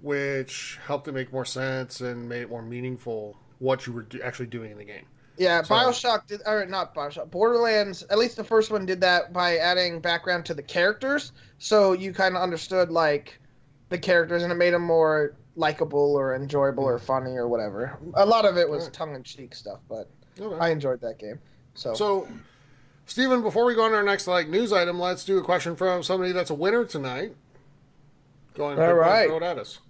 which helped it make more sense and made it more meaningful what you were actually doing in the game. Yeah, So- BioShock did, or not BioShock, Borderlands, at least the first one did that by adding background to the characters, so you kind of understood, like, the characters, and it made them more likable or enjoyable or funny or whatever. A lot of it was tongue-in-cheek stuff, but Okay. I enjoyed that game. So Stephen, before we go on to our next news item, let's do a question from somebody that's a winner tonight. Go ahead and All right. throw it at us.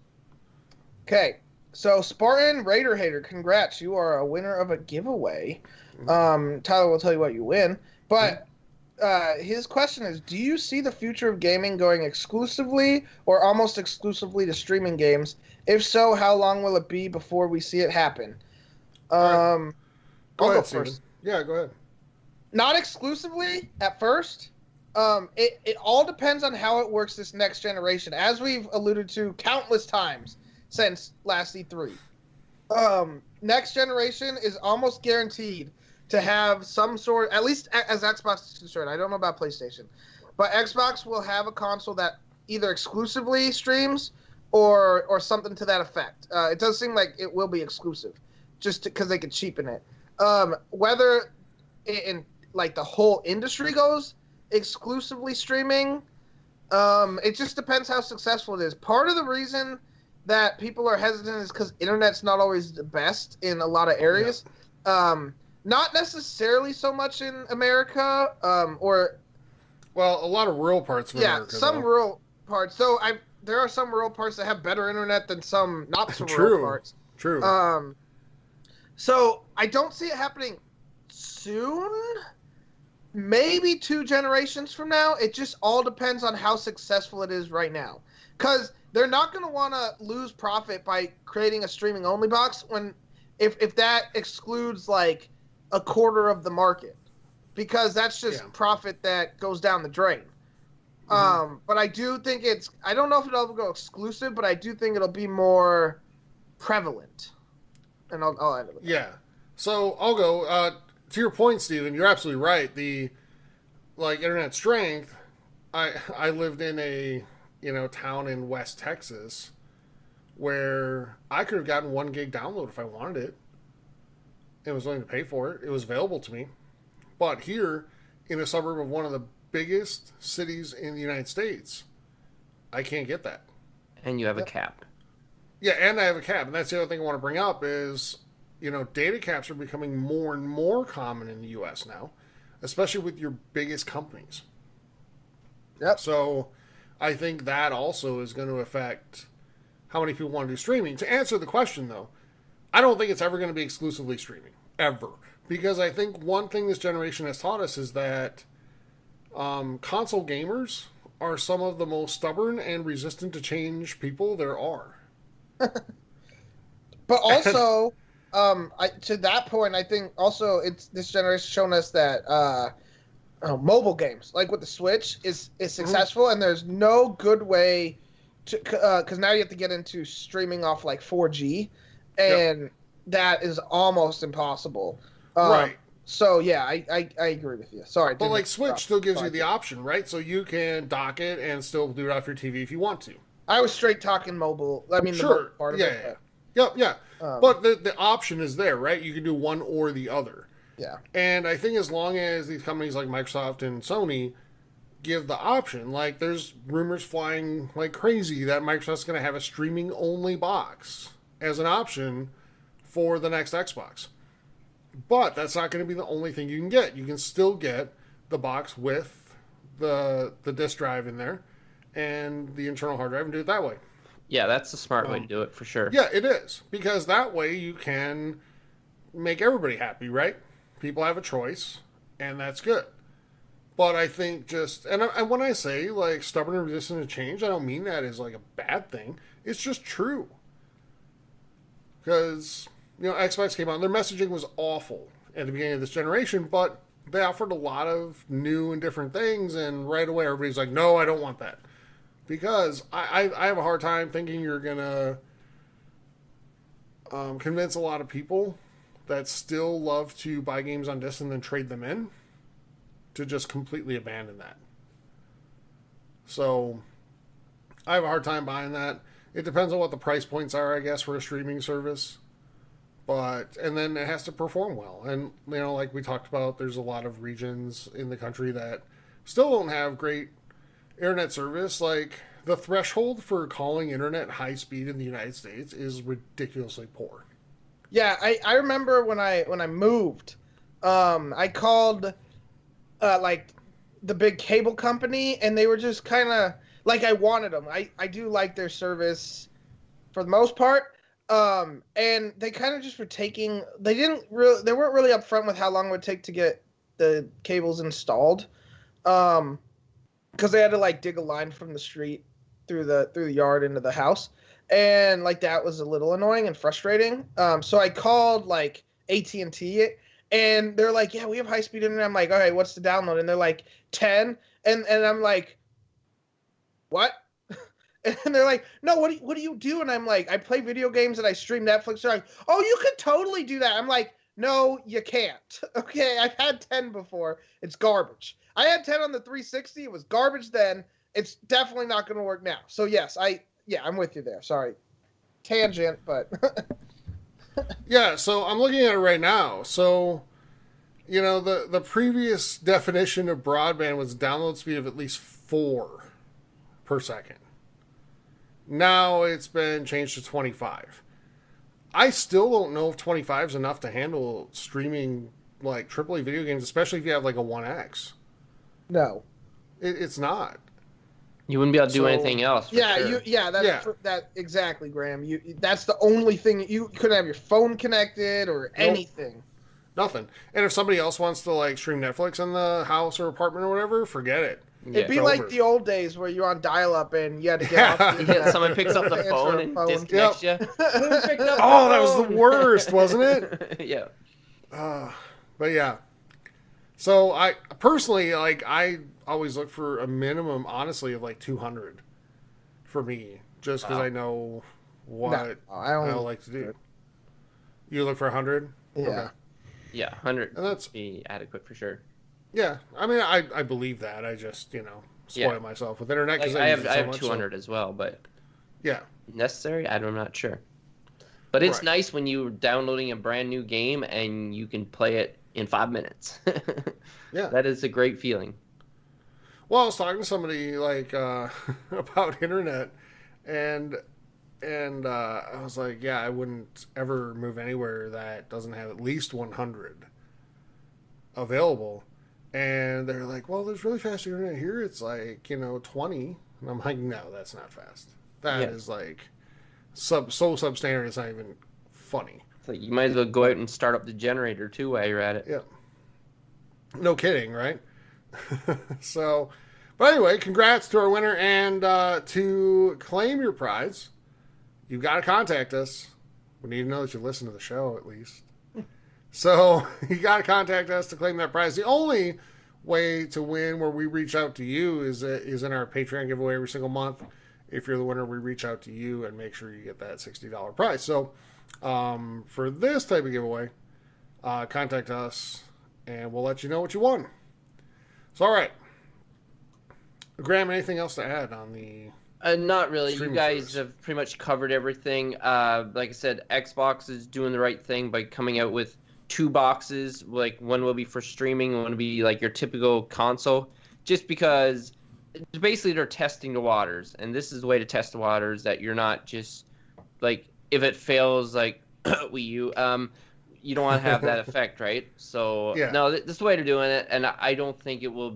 Okay, so Spartan Raider Hater, congrats, you are a winner of a giveaway. Tyler will tell you what you win, but his question is, do you see the future of gaming going exclusively or almost exclusively to streaming games? If so, how long will it be before we see it happen? Go I'll ahead, go Stephen. first. Yeah, go ahead. Not exclusively at first. It all depends on how it works this next generation, as we've alluded to countless times since last E3. Next generation is almost guaranteed to have some sort, at least as Xbox is concerned. I don't know about PlayStation, but Xbox will have a console that either exclusively streams or something to that effect. It does seem like it will be exclusive, just because they could cheapen it. Whether in like the whole industry goes exclusively streaming, it just depends how successful it is. Part of the reason that people are hesitant is because internet's not always the best in a lot of areas. Not necessarily so much in America, Well, a lot of rural parts of America. some though. rural parts. So there are some rural parts that have better internet than some not so True. rural parts. True. So I don't see it happening soon. Maybe 2 generations from now. It just all depends on how successful it is right now. Because they're not going to want to lose profit by creating a streaming only box if that excludes like a quarter of the market, because that's just profit that goes down the drain. But I do think I don't know if it'll go exclusive, but I do think it'll be more prevalent. And I'll end it with that. Yeah. So I'll go. To your point, Stephen, you're absolutely right. The internet strength. I lived in a town in West Texas where I could have gotten 1 gig download if I wanted it. And was willing to pay for it. It was available to me. But here, in a suburb of one of the biggest cities in the United States, I can't get that. And you have a cap. Yeah, and I have a cap. And that's the other thing I want to bring up is, data caps are becoming more and more common in the U.S. now, especially with your biggest companies. Yep. So I think that also is going to affect how many people want to do streaming. To answer the question, though, I don't think it's ever going to be exclusively streaming, ever. Because I think one thing this generation has taught us is that console gamers are some of the most stubborn and resistant to change people there are. But also, to that point, I think also this generation shown us that mobile games, like with the Switch, is successful, and there's no good way to, because now you have to get into streaming off like 4G, and that is almost impossible. Right. So yeah, I agree with you. Sorry, but like Switch still gives you the option, right? So you can dock it and still do it off your TV if you want to. I was straight talking mobile. I mean, sure. the mobile part of it. Yeah. But the option is there, right? You can do one or the other. Yeah. And I think as long as these companies like Microsoft and Sony give the option, like there's rumors flying like crazy that Microsoft's going to have a streaming only box as an option for the next Xbox. But that's not going to be the only thing you can get. You can still get the box with the disk drive in there and the internal hard drive and do it that way. Yeah, that's the smart way to do it for sure. Yeah, it is. Because that way you can make everybody happy, right? People have a choice, and that's good. But I think just, and when I say like stubborn and resistant to change, I don't mean that as like a bad thing. It's just true. Because, Xbox came out, and their messaging was awful at the beginning of this generation, but they offered a lot of new and different things, and right away everybody's like, no, I don't want that. Because I have a hard time thinking you're going to convince a lot of people that still love to buy games on disc and then trade them in to just completely abandon that. So I have a hard time buying that. It depends on what the price points are, I guess, for a streaming service. And then it has to perform well. And, like we talked about, there's a lot of regions in the country that still don't have great internet service. Like, the threshold for calling internet high speed in the United States is ridiculously poor. Yeah, I remember when I moved, I called like the big cable company, and they were just kind of like, I wanted them. I do like their service for the most part. And they kind of just were taking, they weren't really upfront with how long it would take to get the cables installed. Because they had to like dig a line from the street through the yard into the house. And like that was a little annoying and frustrating. So I called like AT&T, and they're like, yeah, we have high speed internet. I'm like, all right, what's the download? And they're like 10. And I'm like, what? And they're like, no, what do you do? And I'm like, I play video games and I stream Netflix. They're like, oh, you could totally do that. I'm like, no, you can't. Okay, I've had 10 before. It's garbage. I had 10 on the 360. It was garbage then. It's definitely not going to work now. So yes, I'm with you there. Sorry. Tangent, but yeah, so I'm looking at it right now. So, the previous definition of broadband was download speed of at least 4 per second. Now it's been changed to 25. I still don't know if 25 is enough to handle streaming like AAA video games, especially if you have like a 1X. no. It's not. You wouldn't be able to do anything else. Yeah, sure. that exactly, Graham. That's the only thing. You couldn't have your phone connected or anything. Nothing. And if somebody else wants to like stream Netflix in the house or apartment or whatever, forget it. It'd be like the old days where you're on dial-up and you had to get off. Someone picks up the phone and disconnects you. Oh, that was the worst, wasn't it? Yeah. But yeah. So I personally, like, I always look for a minimum, honestly, of like 200 for me, just because I know what I like to do. You look for 100? Yeah. Okay. Yeah, 100 and that's be adequate for sure. Yeah, I mean, I believe that. I just, spoil myself with internet. Like, I have 200 as well, but... Yeah, necessary. I'm not sure. But it's Right. nice when you're downloading a brand new game and you can play it in 5 minutes. Yeah. That is a great feeling. Well, I was talking to somebody like about internet, and I was like, yeah, I wouldn't ever move anywhere that doesn't have at least 100 available. And they're like, well, there's really fast internet here. It's like 20, and I'm like, no, that's not fast. That is like so substandard. It's not even funny. So you might as well go out and start up the generator too while you're at it. Yeah. No kidding, right? So, but anyway, congrats to our winner, and to claim your prize, you've got to contact us. We need to know that you listen to the show at least. So you got to contact us to claim that prize. The only way to win where we reach out to you is in our Patreon giveaway every single month. If you're the winner, we reach out to you and make sure you get that $60 prize. So for this type of giveaway, contact us and we'll let you know what you won. So, all right. Graham, anything else to add on the... Not really. You streaming guys service? have pretty much covered everything. Like I said, Xbox is doing the right thing by coming out with 2 boxes. Like, one will be for streaming, one will be like your typical console. Just because basically they're testing the waters, and this is the way to test the waters, that you're not just like, if it fails like Wii U, you don't want to have that effect, right? So no, this is the way they're doing it, and I don't think it will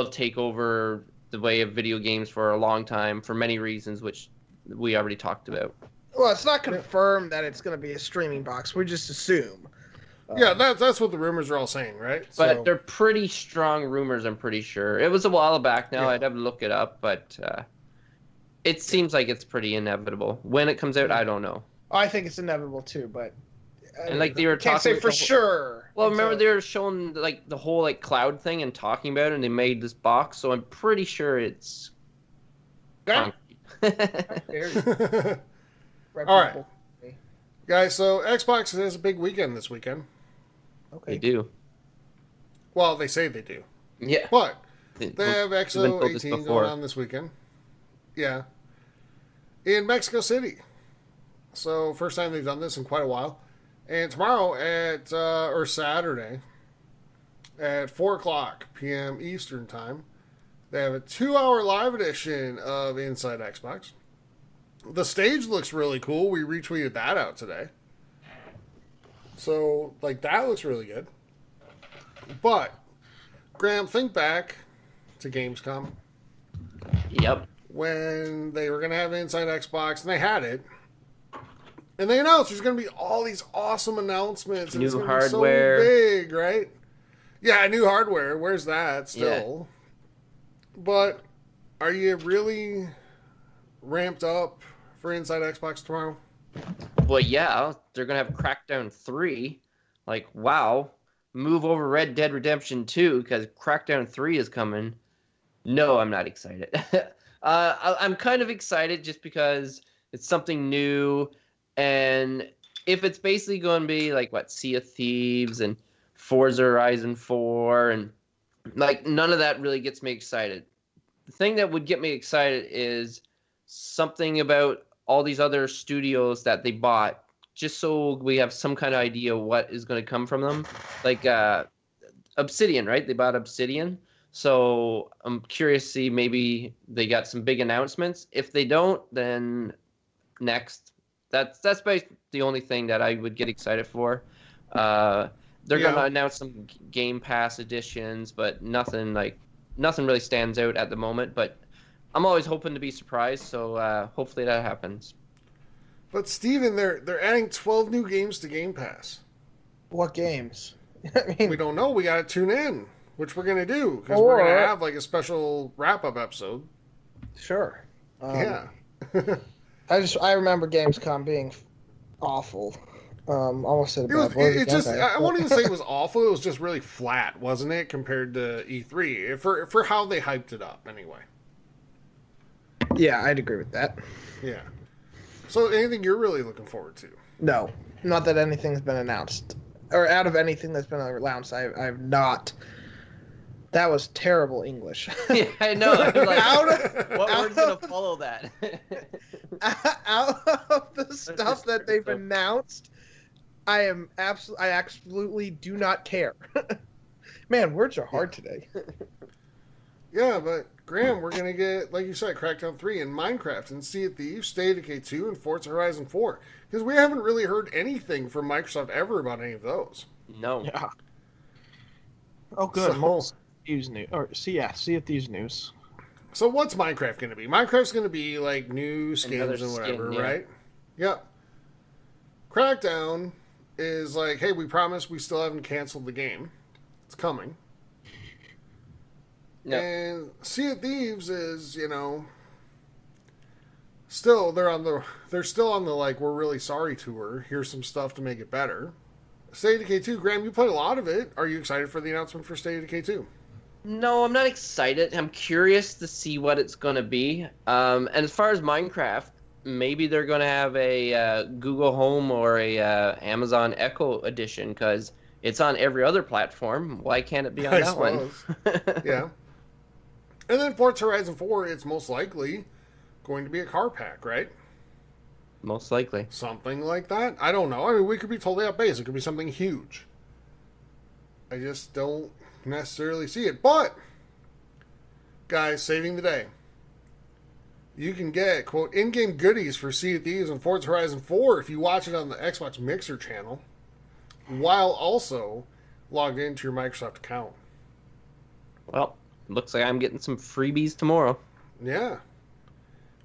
take over the way of video games for a long time for many reasons, which we already talked about. Well, it's not confirmed that it's going to be a streaming box. We just assume. Yeah, that's what the rumors are all saying, right? But they're pretty strong rumors, I'm pretty sure. It was a while back now. I'd have to look it up, but it seems like it's pretty inevitable. When it comes out, I don't know. I think it's inevitable too, but and like they were can't talking say for sure. Well, remember they were showing like the whole like cloud thing and talking about it, and they made this box, so I'm pretty sure it's Yeah. concrete. All right, guys. So Xbox has a big weekend this weekend. Okay. They do. Well, they say they do. Yeah. But They have been EXO told this 18 before. going on this weekend. Yeah. In Mexico City. So first time they've done this in quite a while. And tomorrow or Saturday at 4:00 p.m. Eastern Time, they have a 2-hour live edition of Inside Xbox. The stage looks really cool. We retweeted that out today. So, like, that looks really good. But, Graham, think back to Gamescom Yep. when they were going to have Inside Xbox, and they had it. And they announced there's going to be all these awesome announcements. And New it's gonna hardware. Be so big, right? Yeah, new hardware. Where's that still? Yeah. But are you really ramped up for Inside Xbox tomorrow? Well, yeah, they're going to have Crackdown 3. Like, wow. Move over Red Dead Redemption 2 because Crackdown 3 is coming. No, I'm not excited. I'm kind of excited just because it's something new. And if it's basically going to be like, Sea of Thieves and Forza Horizon 4, and like none of that really gets me excited. The thing that would get me excited is something about all these other studios that they bought, just so we have some kind of idea what is going to come from them. Like Obsidian, right? They bought Obsidian. So I'm curious to see, maybe they got some big announcements. If they don't, then next. That's basically the only thing that I would get excited for. They're going to announce some Game Pass editions, but nothing really stands out at the moment. But I'm always hoping to be surprised, so hopefully that happens. But Steven, they're adding 12 new games to Game Pass. What games? I mean, we don't know. We got to tune in, which we're going to do, because we're going to have like a special wrap-up episode. Sure. Yeah. I remember Gamescom being awful. Almost at a bad word. It just, I won't even say it was awful. It was just really flat, wasn't it, compared to E3 for how they hyped it up anyway. Yeah, I'd agree with that. Yeah. So anything you're really looking forward to? No, not that anything's been announced, or out of anything that's been announced. I've not That was terrible English. Yeah, I know. I'm like, what out word's gonna follow that? Out of the stuff that they've announced, I absolutely do not care. Man, words are hard today. Yeah, but Graham, we're gonna get, like you said, Crackdown 3 and Minecraft and Sea of Thieves, State of Decay 2, and Forza Horizon 4. Because we haven't really heard anything from Microsoft ever about any of those. No. Yeah. Oh, good. So, Thieves news, or Sea of Thieves news. so what's Minecraft gonna be? Minecraft's gonna be like new skins Another and whatever, skin, yeah. right? Yep. Crackdown is like, hey, we promise we still haven't canceled the game. It's coming. Yep. And Sea of Thieves is, still they're still on the like we're really sorry tour. Here's some stuff to make it better. State of Decay 2, Graham, you played a lot of it. Are you excited for the announcement for State of Decay 2? No, I'm not excited. I'm curious to see what it's going to be. And as far as Minecraft, maybe they're going to have a Google Home or a Amazon Echo edition because it's on every other platform. Why can't it be on that one? Yeah. And then Forza Horizon 4, it's most likely going to be a car pack, right? Most likely. Something like that. I don't know. I mean, we could be totally off base. It could be something huge. I just don't necessarily see it. But, guys, saving the day. You can get, quote, in-game goodies for Sea of Thieves and Forza Horizon 4 if you watch it on the Xbox Mixer channel, while also logged into your Microsoft account. Well, looks like I'm getting some freebies tomorrow. Yeah.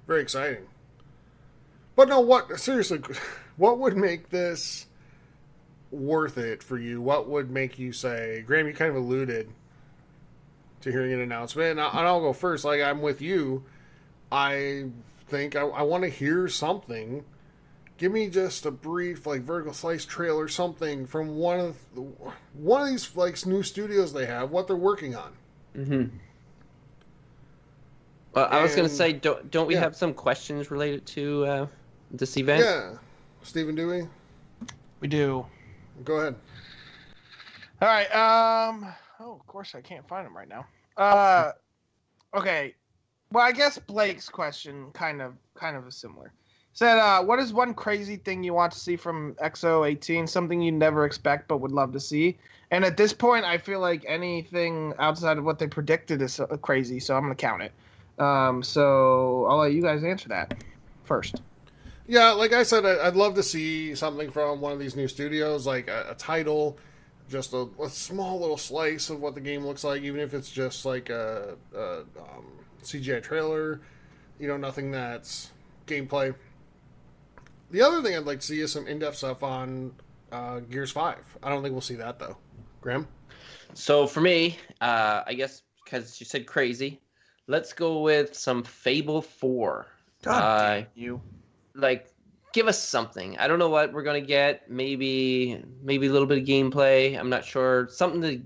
Very exciting. But no, seriously, what would make this worth it for you? What would make you say, Graham, you kind of alluded to hearing an announcement, and I'll go first. Like, I'm with you. I think I want to hear something. Give me just a brief, like, vertical slice trailer, something from one of these, like, new studios they have, what they're working on. Mm-hmm. Well, I was going to say, don't we have some questions related to this event? Yeah. Stephen, do we? We do. Go ahead. All right. Oh, of course I can't find them right now. Okay. Well, I guess Blake's question kind of is similar. Said, what is one crazy thing you want to see from XO18? Something you never expect but would love to see. And at this point, I feel like anything outside of what they predicted is crazy, so I'm gonna count it. So I'll let you guys answer that first. Yeah, like I said, I'd love to see something from one of these new studios, like a title, just a small little slice of what the game looks like, even if it's just like a CGI trailer, nothing that's gameplay. The other thing I'd like to see is some in-depth stuff on Gears 5. I don't think we'll see that, though. Graham? So for me, I guess because you said crazy, let's go with some Fable 4. God damn you. Like, give us something. I don't know what we're going to get. Maybe a little bit of gameplay. I'm not sure. Something to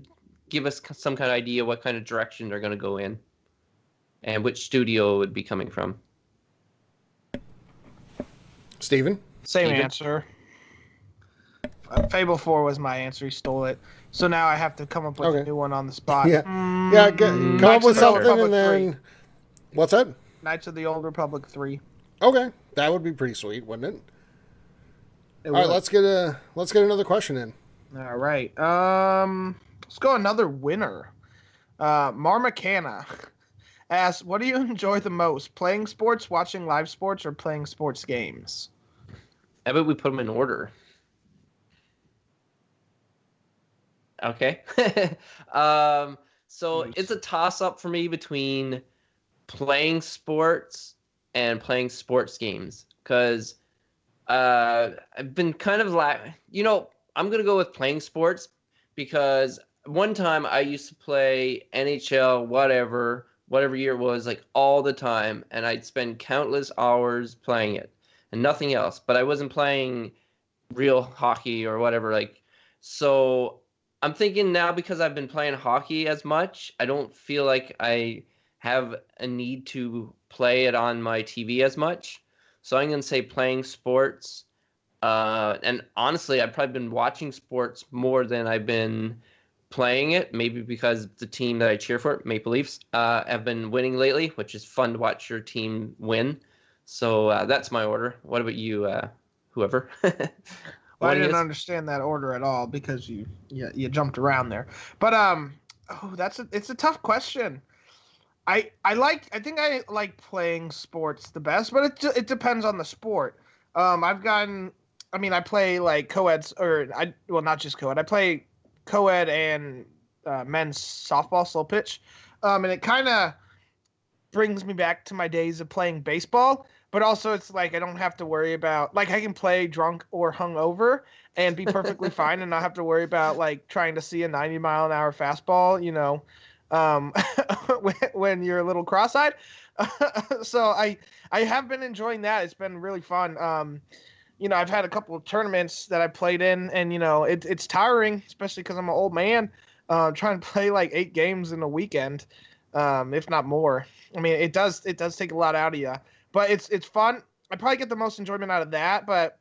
give us some kind of idea what kind of direction they're going to go in. And which studio it would be coming from. Steven? Same answer. Fable 4 was my answer. He stole it. So now I have to come up with a new one on the spot. Yeah. Come up with something and then... 3. What's that? Knights of the Old Republic 3. Okay. That would be pretty sweet, wouldn't it? All right, let's get another question in. All right. Let's go another winner. Marmacana asks, what do you enjoy the most? Playing sports, watching live sports, or playing sports games? How about we put them in order? Okay. So it's a toss-up for me between playing sports and playing sports games. Because I've been kind of I'm going to go with playing sports because one time I used to play NHL, whatever year it was, like all the time. And I'd spend countless hours playing it and nothing else. But I wasn't playing real hockey or whatever. So I'm thinking now because I've been playing hockey as much, I don't feel like I have a need to play it on my TV as much. So I'm going to say playing sports. And honestly, I've probably been watching sports more than I've been playing it. Maybe because the team that I cheer for, Maple Leafs, have been winning lately, which is fun to watch your team win. So that's my order. What about you, whoever? Well, I didn't understand that order at all because you jumped around there. But it's a tough question. I think I like playing sports the best, but it depends on the sport. I play like co-eds not just co-ed. I play co-ed and men's softball slow pitch. And it kind of brings me back to my days of playing baseball, but also it's like I don't have to worry about, like, I can play drunk or hungover and be perfectly fine and not have to worry about like trying to see a 90-mile-an-hour fastball, when you're a little cross-eyed. So I have been enjoying that. It's been really fun. I've had a couple of tournaments that I played in, and it's tiring, especially because I'm an old man, trying to play like 8 games in a weekend, if not more. I mean, it does take a lot out of you, but it's fun. I probably get the most enjoyment out of that, but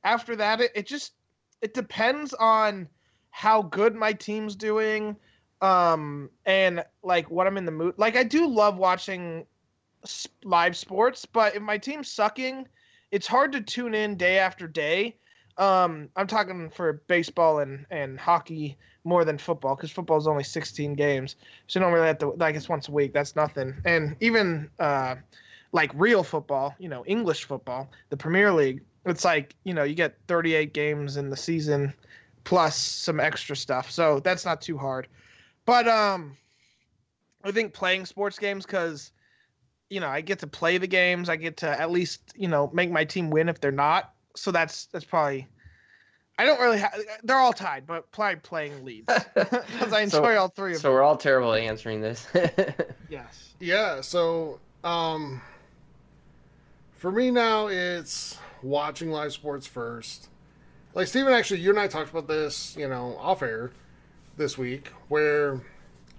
after that, it depends on how good my team's doing, and like what I'm in the mood. Like, I do love watching live sports, but if my team's sucking, it's hard to tune in day after day. I'm talking for baseball and hockey more than football, because football is only 16 games. So you don't really have to, like, it's once a week. That's nothing. And even like real football, English football, the Premier League, it's like, you get 38 games in the season plus some extra stuff. So that's not too hard. But I think playing sports games, because I get to play the games. I get to at least, make my team win if they're not. So that's probably, I don't really have, they're all tied, but probably playing leads because I enjoy all three of them. So we're all terrible at answering this. Yes. Yeah. So, for me now, it's watching live sports first. Like, Steven, actually, you and I talked about this, off air this week, where,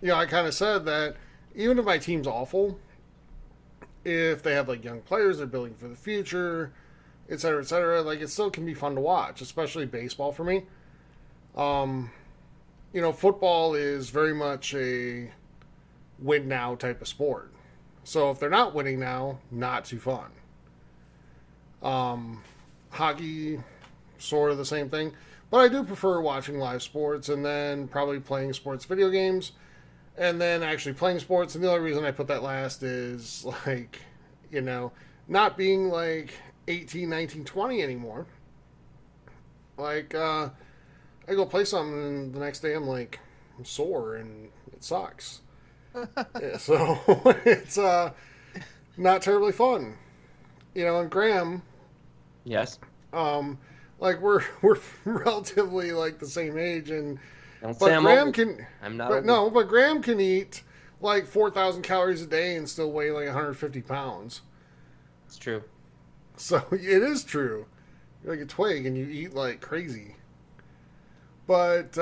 I kind of said that even if my team's awful, if they have like young players they're building for the future, et cetera, like, it still can be fun to watch, especially baseball for me. Football is very much a win now type of sport. So if they're not winning now, not too fun. Hockey, sort of the same thing. But I do prefer watching live sports and then probably playing sports video games and then actually playing sports. And the only reason I put that last is, like, not being like 18, 19, 20 anymore. Like, I go play something and the next day I'm like, I'm sore and it sucks. Yeah, so it's not terribly fun. And Graham. Yes. Like, we're relatively like the same age, and Don't but say I'm Graham old. can. I'm not. But old. no, but Graham can eat like 4,000 calories a day and still weigh like 150 pounds. It's true. So it is true. You're like a twig and you eat like crazy. But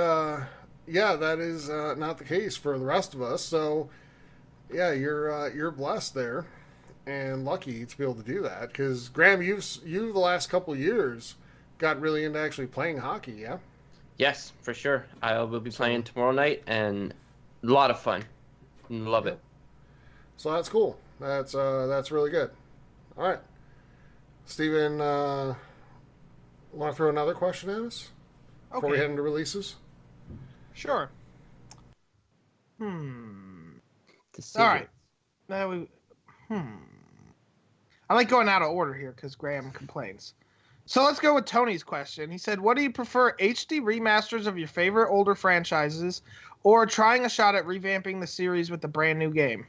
yeah, that is not the case for the rest of us. So yeah, you're blessed there and lucky to be able to do that. Because Graham, you the last couple of years got really into actually playing hockey, yeah? Yes, for sure. I will be playing tomorrow night, and a lot of fun. Love it. So that's cool. That's really good. All right, Steven, want to throw another question at us before we head into releases? Sure. All right. Now I like going out of order here because Graham complains. So let's go with Tony's question. He said, what do you prefer, HD remasters of your favorite older franchises or trying a shot at revamping the series with a brand new game?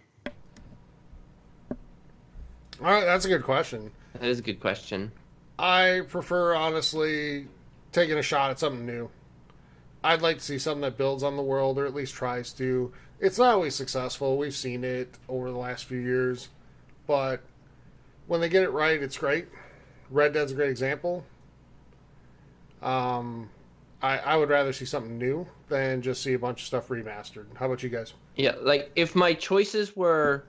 All right, that's a good question. That is a good question. I prefer, honestly, taking a shot at something new. I'd like to see something that builds on the world, or at least tries to. It's not always successful. We've seen it over the last few years. But when they get it right, it's great. Red Dead's a great example. I would rather see something new than just see a bunch of stuff remastered. How about you guys? Yeah, like, if my choices were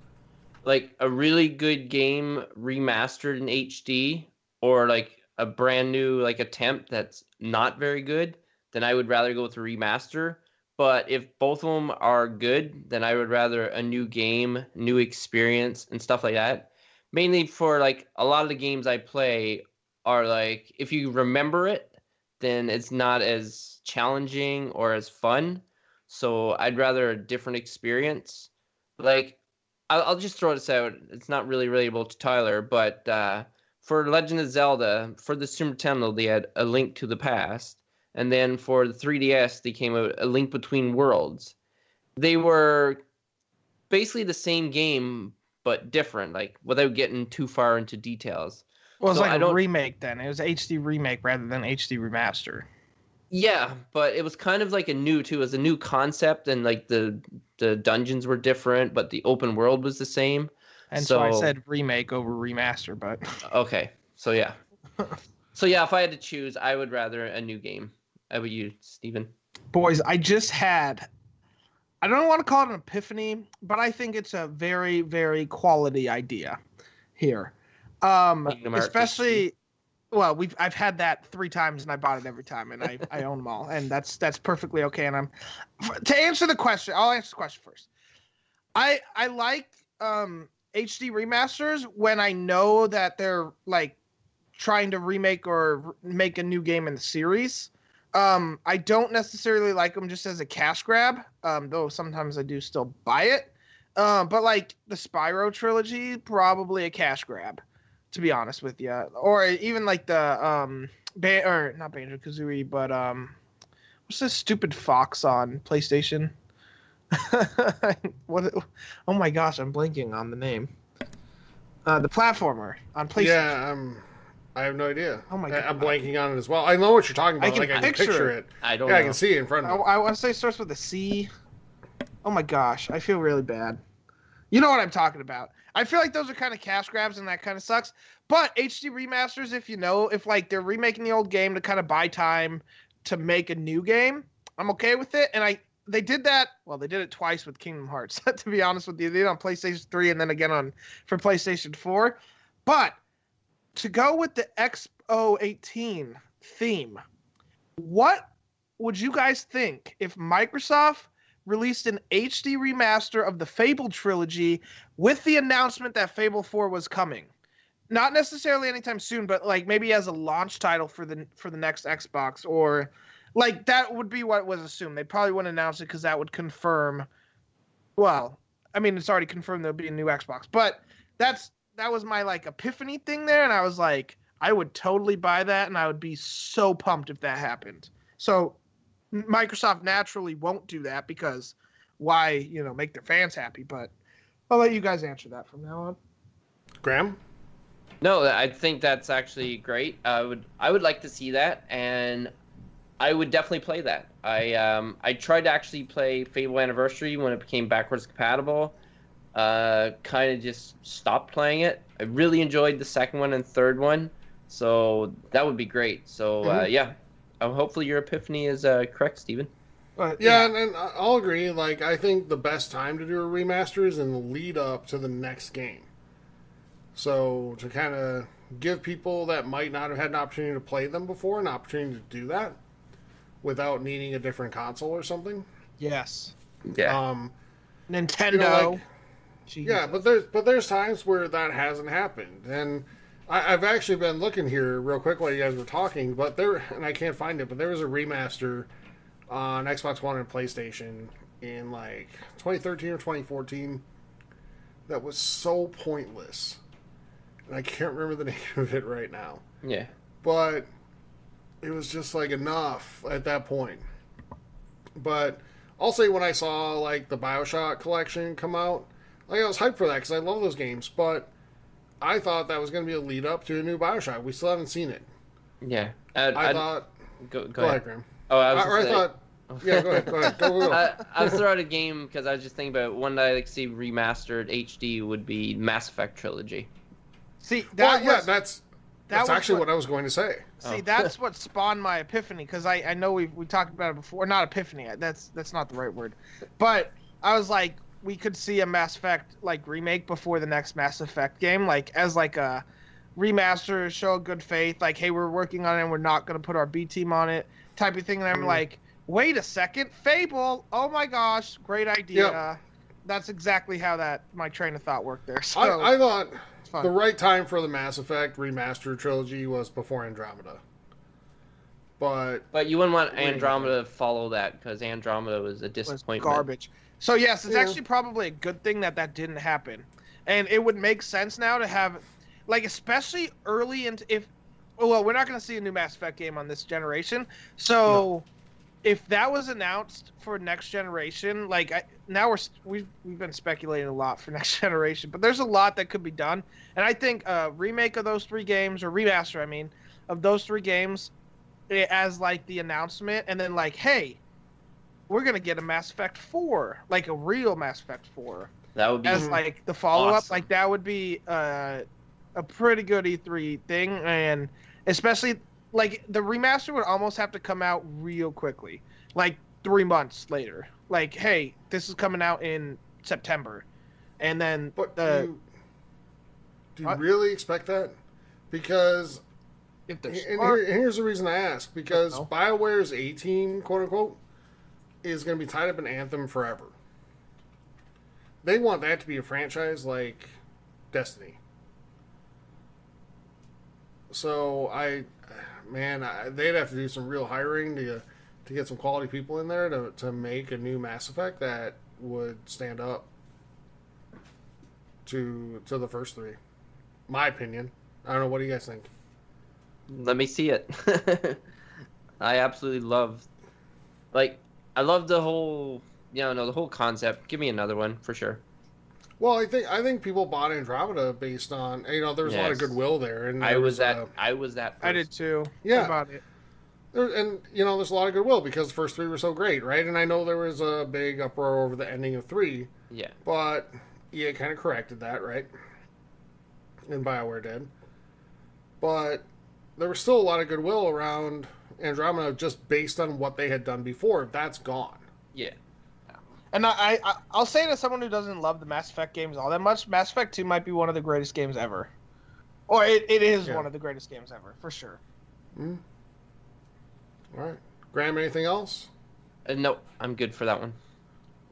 like a really good game remastered in HD or like a brand new like attempt that's not very good, then I would rather go with a remaster. But if both of them are good, then I would rather a new game, new experience, and stuff like that. Mainly for like a lot of the games I play are like, if you remember it, then it's not as challenging or as fun. So I'd rather a different experience. Like, I'll just throw this out. It's not really relatable to Tyler, but for Legend of Zelda, for the Super Nintendo, they had A Link to the Past. And then for the 3DS, they came out A Link Between Worlds. They were basically the same game, but different, like without getting too far into details. Well, it's So like a remake then. It was HD remake rather than HD remaster. Yeah, but it was kind of like a new too. It was a new concept, and like the dungeons were different, but the open world was the same. And so I said remake over remaster, but okay. So yeah. So yeah, if I had to choose, I would rather a new game. How about you, Steven? boys, I just had, I don't want to call it an epiphany, but I think it's a very, very quality idea here. Especially, well, I've had that 3 times and I bought it every time, and I own them all, and that's perfectly okay. And to answer the question, I'll answer the question first. I like HD remasters when I know that they're like trying to remake or make a new game in the series. I don't necessarily like them just as a cash grab, though sometimes I do still buy it. But like the Spyro trilogy, probably a cash grab, to be honest with you. Or even like the not Banjo-Kazooie, but what's this stupid fox on PlayStation? What? Oh my gosh, I'm blanking on the name. The platformer on PlayStation. Yeah, I have no idea. Oh my God. I'm blanking on it as well. I know what you're talking about. I can picture it. I don't know. I can see it in front of me. I want to say it starts with a C. Oh my gosh, I feel really bad. You know what I'm talking about. I feel like those are kind of cash grabs and that kind of sucks. But HD remasters, if like they're remaking the old game to kind of buy time to make a new game, I'm okay with it. And they did that. Well, they did it twice with Kingdom Hearts. To be honest with you, they did it on PlayStation 3 and then again for PlayStation 4. But to go with the Expo 18 theme, what would you guys think if Microsoft released an HD remaster of the Fable trilogy with the announcement that Fable 4 was coming? Not necessarily anytime soon, but like maybe as a launch title for the next Xbox, or like that would be what was assumed. They probably wouldn't announce it because that would confirm. Well, I mean, it's already confirmed there'll be a new Xbox, but that was my like epiphany thing there, and I was like, I would totally buy that, and I would be so pumped if that happened. So Microsoft naturally won't do that because why, make their fans happy, but I'll let you guys answer that from now on. Graham? No, I think that's actually great. I would like to see that, and I would definitely play that. I tried to actually play Fable Anniversary when it became backwards compatible. Kind of just stopped playing it. I really enjoyed the second one and third one, so that would be great. So yeah, hopefully your epiphany is correct, Steven. Yeah, and I'll agree. Like, I think the best time to do a remaster is in the lead up to the next game. So to kind of give people that might not have had an opportunity to play them before an opportunity to do that without needing a different console or something. Yes. Yeah. Nintendo. Yeah, but there's times where that hasn't happened, and I've actually been looking here real quick while you guys were talking, and I can't find it, but there was a remaster on Xbox One and PlayStation in like 2013 or 2014 that was so pointless, and I can't remember the name of it right now. Yeah. But it was just like enough at that point. But I'll say when I saw like the BioShock collection come out, like I was hyped for that because I love those games, but I thought that was going to be a lead up to a new BioShock. We still haven't seen it. Yeah. I thought. Go ahead, Graham. Oh, I thought. Yeah, go ahead. Go. I was throwing out a game because I was just thinking about one that I like to see remastered HD would be Mass Effect trilogy. See, that's actually what I was going to say. See, that's what spawned my epiphany, because I know we talked about it before. Not epiphany. That's not the right word. But I was like, we could see a Mass Effect like remake before the next Mass Effect game, like as like a remaster, show good faith, like, hey, we're working on it and we're not going to put our B team on it type of thing. And I'm like, wait a second, Fable. Oh my gosh, great idea. Yep. That's exactly how my train of thought worked there. So I thought it's fun. the right time for the Mass Effect remastered trilogy was before Andromeda. But you wouldn't want Andromeda to follow that because Andromeda was a was disappointment. garbage. So yes, it's Yeah. actually probably a good thing that didn't happen, and it would make sense now to have, like, especially early into well, we're not going to see a new Mass Effect game on this generation, so if that was announced for next generation, like now we've been speculating a lot for next generation, but there's a lot that could be done, and I think a remake of those 3 games, or remaster, I mean, of those 3 games, as like the announcement, and then like, hey, we're gonna get a Mass Effect 4, like a real Mass Effect 4, That would be as like the follow-up. awesome. Like that would be a pretty good E3 thing, and especially like the remaster would almost have to come out real quickly, like 3 months later. Like, hey, this is coming out in September, and then But do you What? really expect that? Because if they're and smart, here's the reason I ask. Because No. BioWare's 18, quote unquote, is going to be tied up in Anthem forever. They want that to be a franchise like Destiny. So they'd have to do some real hiring to get some quality people in there to make a new Mass Effect that would stand up to the first 3. My opinion. I don't know. What do you guys think? Let me see it. I absolutely love, I love the whole, the whole concept. Give me another one for sure. Well, I think people bought Andromeda based on there was a lot of Yes. goodwill there, and I there was that. a- I was that. I did person. too. Yeah. About it. there's a lot of goodwill because the first 3 were so great, right? And I know there was a big uproar over the ending of 3, Yeah. but it kind of corrected that, right? And BioWare did, but there was still a lot of goodwill around Andromeda just based on what they had done before. That's gone. Yeah. And I'll say to someone who doesn't love the Mass Effect games all that much, Mass Effect 2 might be one of the greatest games ever. Or it is Yeah. one of the greatest games ever, for sure. All right, Graham, anything else? No, I'm good for that one.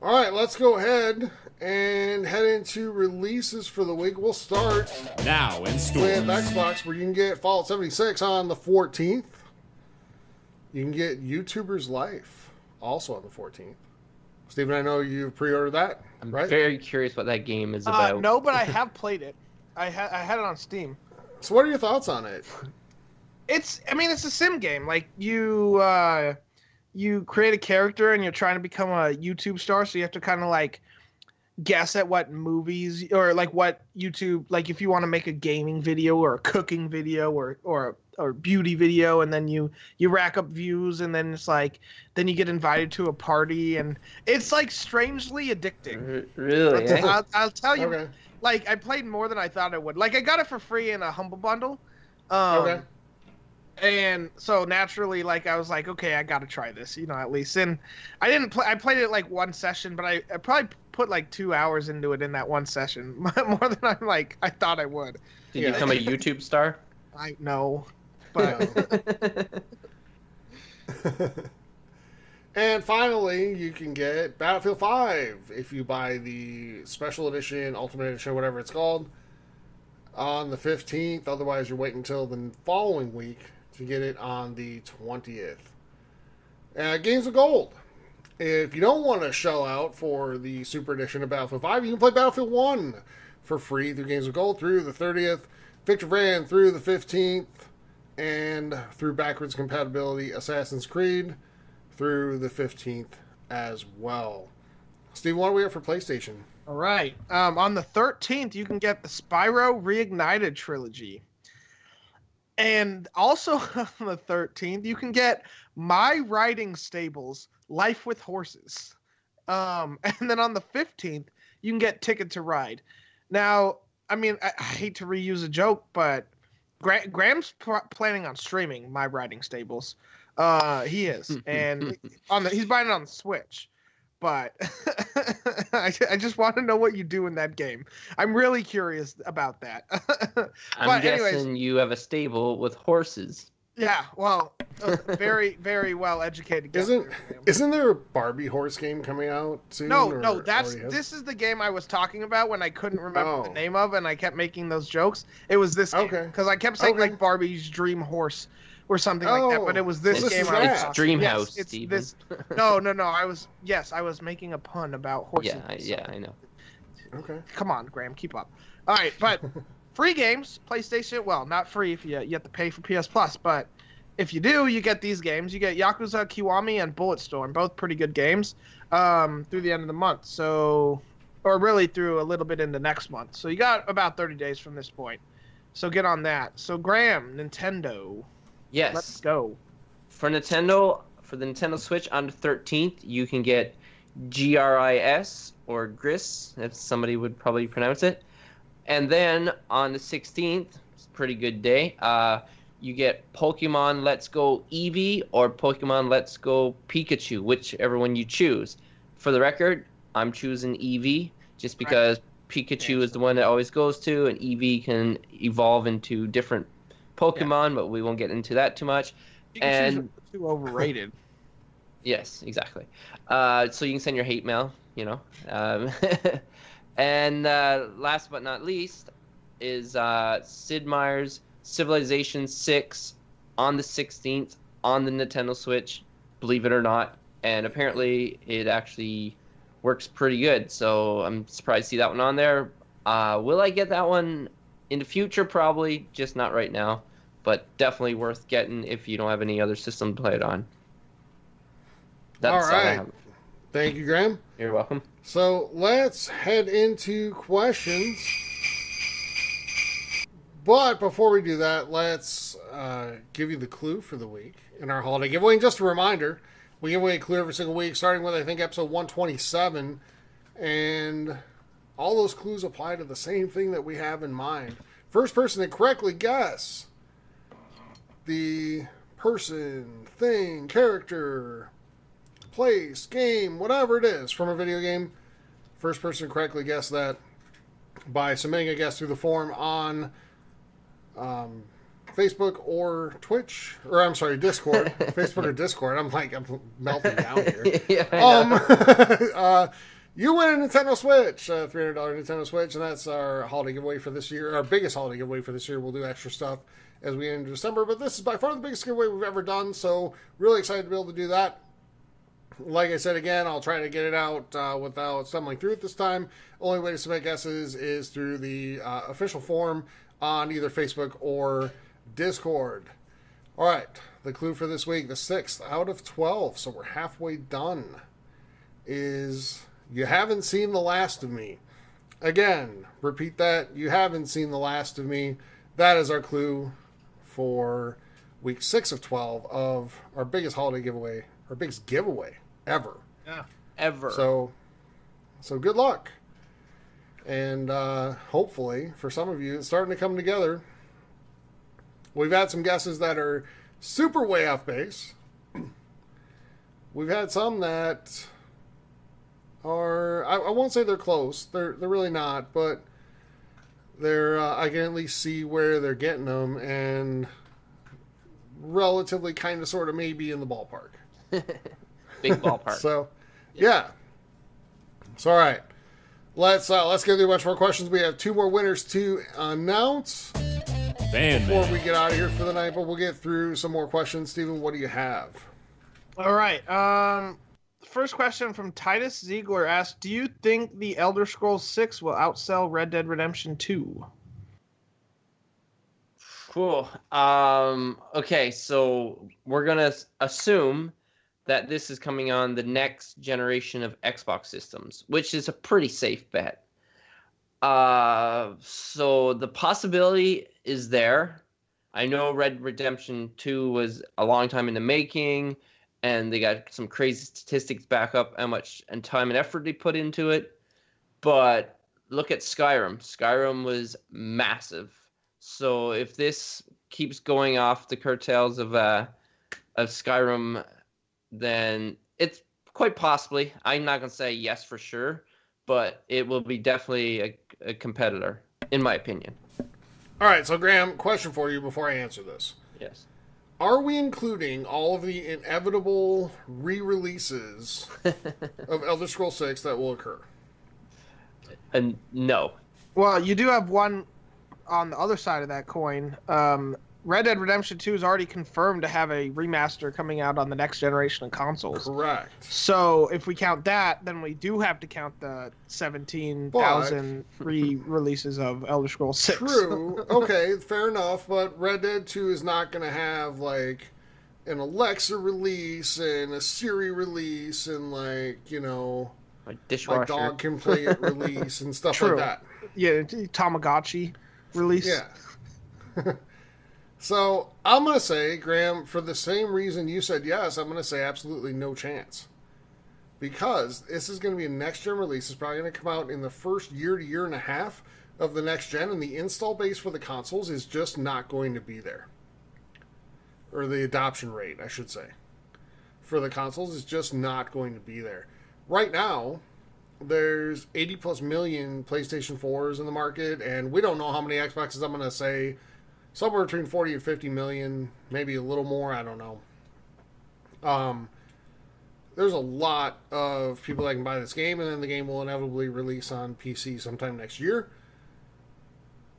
All right, let's go ahead and head into releases for the week. We'll start Now in with stores. Xbox, where you can get Fallout 76 on the 14th. You can get YouTuber's Life also on the 14th. Steven, I know you've pre-ordered that, I'm right? very curious what that game is about. No, but I have played it. I had it on Steam. So what are your thoughts on it? It's a sim game. Like you create a character and you're trying to become a YouTube star, so you have to kind of like guess at what movies or like what YouTube, like if you want to make a gaming video or a cooking video or beauty video, and then you rack up views, and then it's like then you get invited to a party, and it's like strangely addicting. Really? Eh? I'll tell you. Okay. Like I played more than I thought I would. Like I got it for free in a Humble Bundle. Okay. And so naturally, like I was like, okay, I got to try this, at least. And I didn't play. I played it like one session, but I probably put like 2 hours into it in that one session, more than I thought I would. Did Yeah. you become a YouTube star? I know, but And finally, you can get Battlefield 5 if you buy the Special Edition, Ultimate Edition, whatever it's called, on the 15th. Otherwise, you're waiting until the following week to get it on the 20th. Games of Gold. If you don't want to shell out for the Super Edition of Battlefield 5, you can play Battlefield 1 for free through Games of Gold through the 30th, Victor Van through the 15th, and through backwards compatibility Assassin's Creed through the 15th as well. Steve, what do we have for PlayStation? all right. On the 13th, you can get the Spyro Reignited trilogy. And also on the 13th, you can get My Riding Stables, Life with Horses. And then on the 15th, you can get Ticket to Ride. Now, I hate to reuse a joke, but Graham's planning on streaming My Riding Stables. He is. And he's buying it on the Switch. But I just want to know what you do in that game. I'm really curious about that. I'm But guessing anyways, you have a stable with horses. yeah, well, Very, very well educated guess. Isn't there a Barbie horse game coming out soon? No, this is the game I was talking about when I couldn't remember the name of, and I kept making those jokes. It was this game because I kept saying like Barbie's Dream Horse or something like that, but it was this game. It's Dreamhouse. It's this. No. I was making a pun about horses. Yeah, I know. Okay. Come on, Graham, keep up. All right, but free games, PlayStation. Well, not free if you have to pay for PS Plus, but if you do, you get these games. You get Yakuza Kiwami and Bulletstorm, both pretty good games, through the end of the month. So, or really through a little bit into next month. So you got about 30 days from this point. So get on that. So Graham, Nintendo. Yes. Let's go. For the Nintendo Switch on the 13th, you can get GRIS or GRIS, if somebody would probably pronounce it. And then on the 16th, it's a pretty good day, you get Pokemon Let's Go Eevee or Pokemon Let's Go Pikachu, whichever one you choose. For the record, I'm choosing Eevee just because Pikachu is the one that always goes to, and Eevee can evolve into different Pokemon, but we won't get into that too much. Pikachu's too overrated. Yes, exactly. So you can send your hate mail, And last but not least is Sid Meier's Civilization 6 on the 16th on the Nintendo Switch, believe it or not. And apparently it actually works pretty good, so I'm surprised to see that one on there. Will I get that one in the future? Probably, just not right now. But definitely worth getting if you don't have any other system to play it on. That's all right. Thank you, Graham. You're welcome. So let's head into questions. But before we do that, let's give you the clue for the week in our holiday giveaway. And just a reminder, we give away a clue every single week, starting with, I think, episode 127. And all those clues apply to the same thing that we have in mind. First person to correctly guess the person, thing, character, place, game, whatever it is from a video game, first person to correctly guess that by submitting a guess through the form on Facebook or Twitch, or I'm sorry, Discord. Facebook or Discord. I'm melting down here. You win a Nintendo Switch, $300 Nintendo Switch, and that's our holiday giveaway for this year. Our biggest holiday giveaway for this year. We'll do extra stuff as we end December, but this is by far the biggest giveaway we've ever done, so really excited to be able to do that. Like I said again, I'll try to get it out without stumbling through it this time. Only way to submit guesses is through the official form on either Facebook or Discord. All right, the clue for this week, the 6th out of 12, so we're halfway done, is you haven't seen the last of me. Again, repeat that, you haven't seen the last of me. That is our clue for week 6 of 12 of our biggest holiday giveaway, our biggest giveaway ever. Yeah. Ever. So good luck. And hopefully, for some of you, it's starting to come together. We've had some guesses that are super way off base. We've had some that are, I won't say they're close. They're really not, but they're I can at least see where they're getting them, and relatively kind of sort of maybe in the ballpark. Big ballpark. So, yeah. So, all right. Let's get through a bunch more questions. We have 2 more winners to announce before we get out of here for the night, but we'll get through some more questions. Steven, what do you have? All right. First question from Titus Ziegler asked, do you think the Elder Scrolls 6 will outsell Red Dead Redemption 2? Cool. Okay, so we're going to assume that this is coming on the next generation of Xbox systems, which is a pretty safe bet. So the possibility is there. I know Red Dead Redemption 2 was a long time in the making, and they got some crazy statistics back up how much and time and effort they put into it. But look at Skyrim. Skyrim was massive. So if this keeps going off the curtails of Skyrim, then it's quite possibly, I'm not going to say yes for sure, but it will be definitely a competitor, in my opinion. All right, so Graham, question for you before I answer this. Yes. Are we including all of the inevitable re-releases of Elder Scrolls 6 that will occur? And no. Well, you do have one on the other side of that coin. Red Dead Redemption 2 is already confirmed to have a remaster coming out on the next generation of consoles. Correct. So if we count that, then we do have to count the 17,000 re-releases of Elder Scrolls 6. True. Okay, fair enough. But Red Dead 2 is not going to have, like, an Alexa release and a Siri release and, like, you know, My dishwasher. my dog can play it release and stuff True. like that. Yeah, Tamagotchi release. Yeah. So I'm going to say, Graham, for the same reason you said yes, I'm going to say absolutely no chance. Because this is going to be a next-gen release. It's probably going to come out in the first year to year and a half of the next gen, and the install base for the consoles is just not going to be there. Or the adoption rate, I should say. For the consoles is just not going to be there. Right now, there's 80 plus million PlayStation 4s in the market, and we don't know how many Xboxes. I'm going to say somewhere between 40 and 50 million, maybe a little more, I don't know. There's a lot of people that can buy this game, and then the game will inevitably release on PC sometime next year.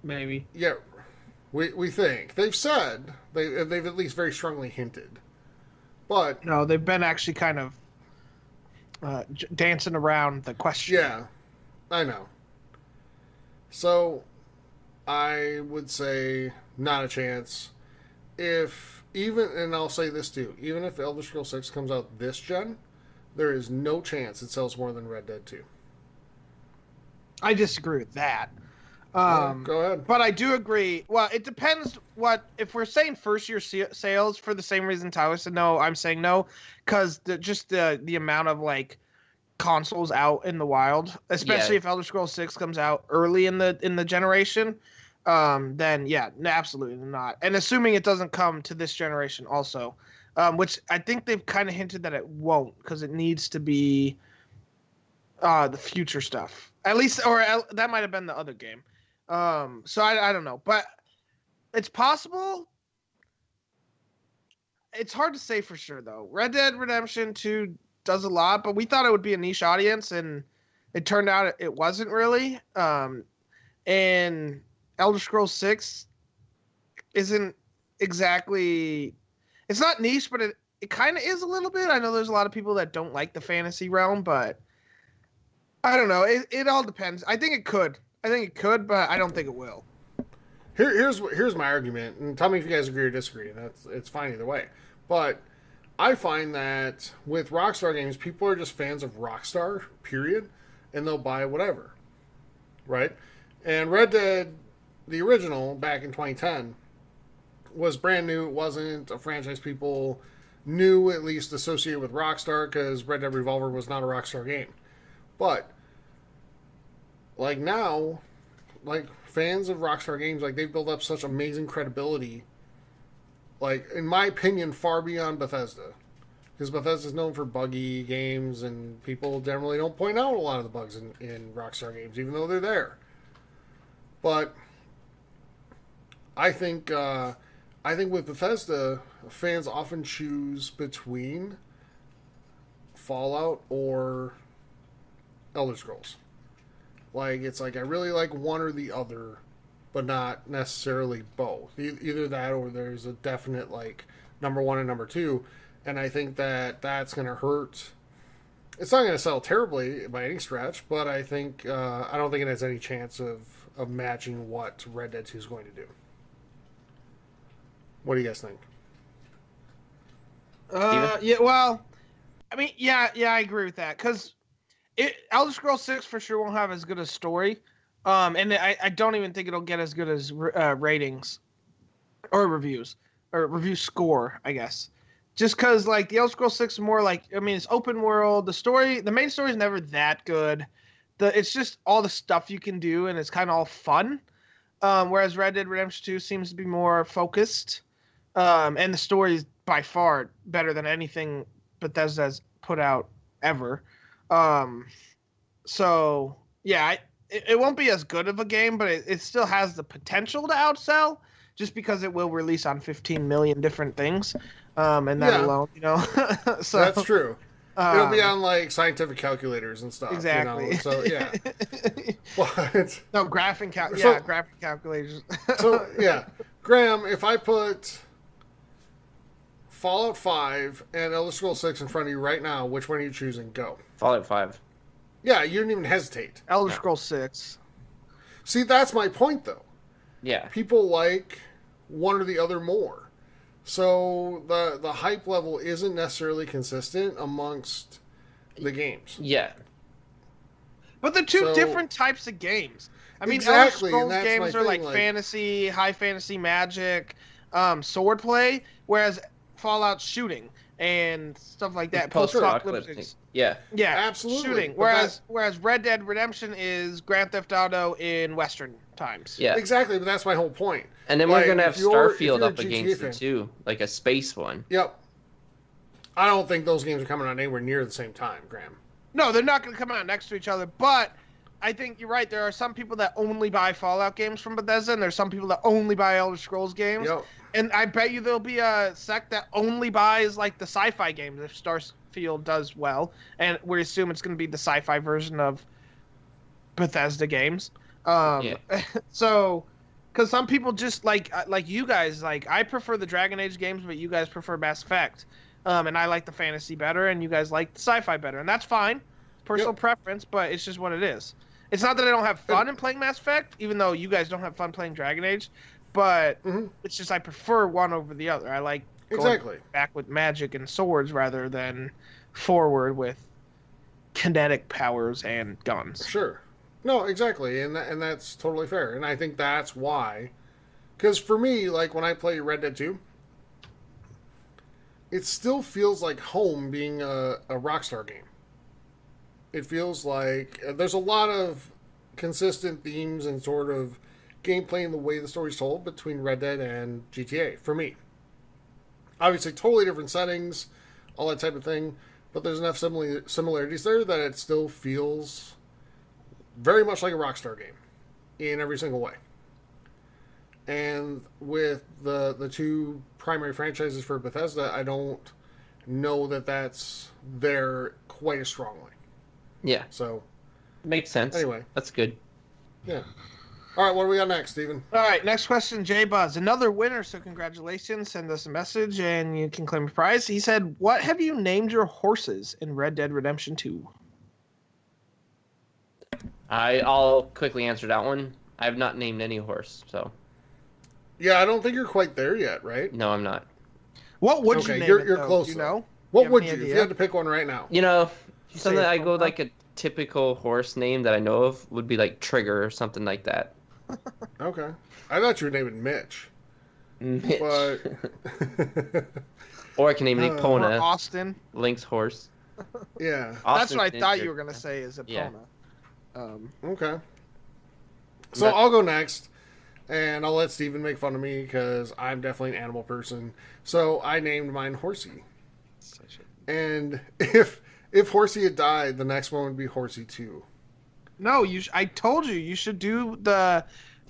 Maybe. Yeah, we think. They've said, they've at least very strongly hinted. But No, they've been actually kind of dancing around the question. yeah, I know. So I would say not a chance. And I'll say this too, even if Elder Scrolls 6 comes out this gen, there is no chance it sells more than Red Dead 2. I disagree with that. Go ahead. But I do agree. Well, it depends if we're saying first year sales for the same reason Tyler said no, I'm saying no, because the amount of like consoles out in the wild, especially if Elder Scrolls 6 comes out early in the generation, then yeah, absolutely not. And assuming it doesn't come to this generation also, which I think they've kind of hinted that it won't, because it needs to be the future stuff. At least, or that might have been the other game. So I don't know, but it's possible. It's hard to say for sure though. Red Dead Redemption 2 does a lot, but we thought it would be a niche audience, and it turned out it wasn't really. And Elder Scrolls 6 isn't exactly. It's not niche, but it kind of is a little bit. I know there's a lot of people that don't like the fantasy realm, but I don't know. It all depends. I think it could, but I don't think it will. Here's my argument, and tell me if you guys agree or disagree. It's fine either way. But I find that with Rockstar games, people are just fans of Rockstar, period, and they'll buy whatever, right? And Red Dead, the original, back in 2010, was brand new. It wasn't a franchise people knew, at least associated with Rockstar, because Red Dead Revolver was not a Rockstar game. But like now, like fans of Rockstar games, like they've built up such amazing credibility, like in my opinion, far beyond Bethesda. Because Bethesda's known for buggy games, and people generally don't point out a lot of the bugs in Rockstar games, even though they're there. But I think with Bethesda, fans often choose between Fallout or Elder Scrolls. Like, it's like I really like one or the other, but not necessarily both. Either that or there's a definite, like, number one and number two. And I think that's going to hurt. It's not going to sell terribly by any stretch, but I think I don't think it has any chance of matching what Red Dead 2 is going to do. What do you guys think? Yeah, well, I mean, yeah, I agree with that, because Elder Scrolls 6 for sure won't have as good a story, and I don't even think it'll get as good as ratings or reviews or review score, I guess. Just because like the Elder Scrolls 6 is more like, I mean, it's open world. The main story is never that good. It's just all the stuff you can do, and it's kind of all fun. Whereas Red Dead Redemption 2 seems to be more focused, and the story is by far better than anything Bethesda's put out ever. So yeah, it won't be as good of a game, but it still has the potential to outsell, just because it will release on 15 million different things, and that Yeah. alone, So That's true. It'll be on like scientific calculators and stuff. Exactly. So yeah. But No, graphic calculators. so yeah, Graham, if I put Fallout 5 and Elder Scrolls 6 in front of you right now, which one are you choosing? Go. Fallout 5. Yeah, you didn't even hesitate. Elder Scrolls 6. See, that's my point, though. Yeah. People like one or the other more. So the hype level isn't necessarily consistent amongst the games. Yeah. But they're two So- different types of games. I mean, Exactly, Elder and Scrolls that's games my are thing, like like- fantasy, high fantasy magic, swordplay, whereas Fallout's shooting and stuff like that. Post-apocalyptic. Post-apocalyptic. Yeah. Yeah, Absolutely, shooting. but Whereas Red Dead Redemption is Grand Theft Auto in Western times. Yeah. Exactly, but that's my whole point. And then Like, we're gonna have if you're a Starfield up GTA against fan- it too, like a space one. Yep. I don't think those games are coming out anywhere near the same time, Graham. No, they're not going to come out next to each other, but I think you're right. There are some people that only buy Fallout games from Bethesda, and there's some people that only buy Elder Scrolls games. Yep. And I bet you there'll be a sect that only buys like the sci-fi games if Starfield does well, and we assume it's going to be the sci-fi version of Bethesda games. Yeah. So, because some people just like you guys, like I prefer the Dragon Age games, but you guys prefer Mass Effect, and I like the fantasy better, and you guys like the sci-fi better, and that's fine, personal preference, but it's just what it is. It's not that I don't have fun in playing Mass Effect, even though you guys don't have fun playing Dragon Age, but it's just I prefer one over the other. I like going Exactly. back with magic and swords rather than forward with kinetic powers and guns. Sure. No, exactly, and that's totally fair. And I think that's why, because for me, like when I play Red Dead 2, it still feels like home being a Rockstar game. It feels like there's a lot of consistent themes and sort of gameplay and the way the story's told between Red Dead and GTA, for me. Obviously, totally different settings, all that type of thing, but there's enough similarities there that it still feels very much like a Rockstar game in every single way. And with the two primary franchises for Bethesda, I don't know that that's there quite as strongly. Yeah. So, Makes sense. Anyway. That's good. yeah. All right, what do we got next, Steven? All right, next question, Jay Buzz. Another winner, so congratulations. Send us a message and you can claim a prize. He said, what have you named your horses in Red Dead Redemption 2? I'll quickly answer that one. I have not named any horse, so Yeah, I don't think you're quite there yet, right? no, I'm not. What would Okay, you name you're- it, you're though? close, Do you though. know? What have would any you, if idea? you had to pick one right now? You know, You say something it's I go Puma? like a typical horse name that I know of would be like Trigger or something like that. Okay. I thought you were naming Mitch. Mitch. But Or I can name Or Epona, Austin. Link's horse. yeah. That's Austin's what I thought named you were going to say is Yeah. Epona. Okay. So But- I'll go next, and I'll let Steven make fun of me because I'm definitely an animal person. So I named mine Horsey. And if Horsey had died, the next one would be Horsey 2. No, I told you you should do the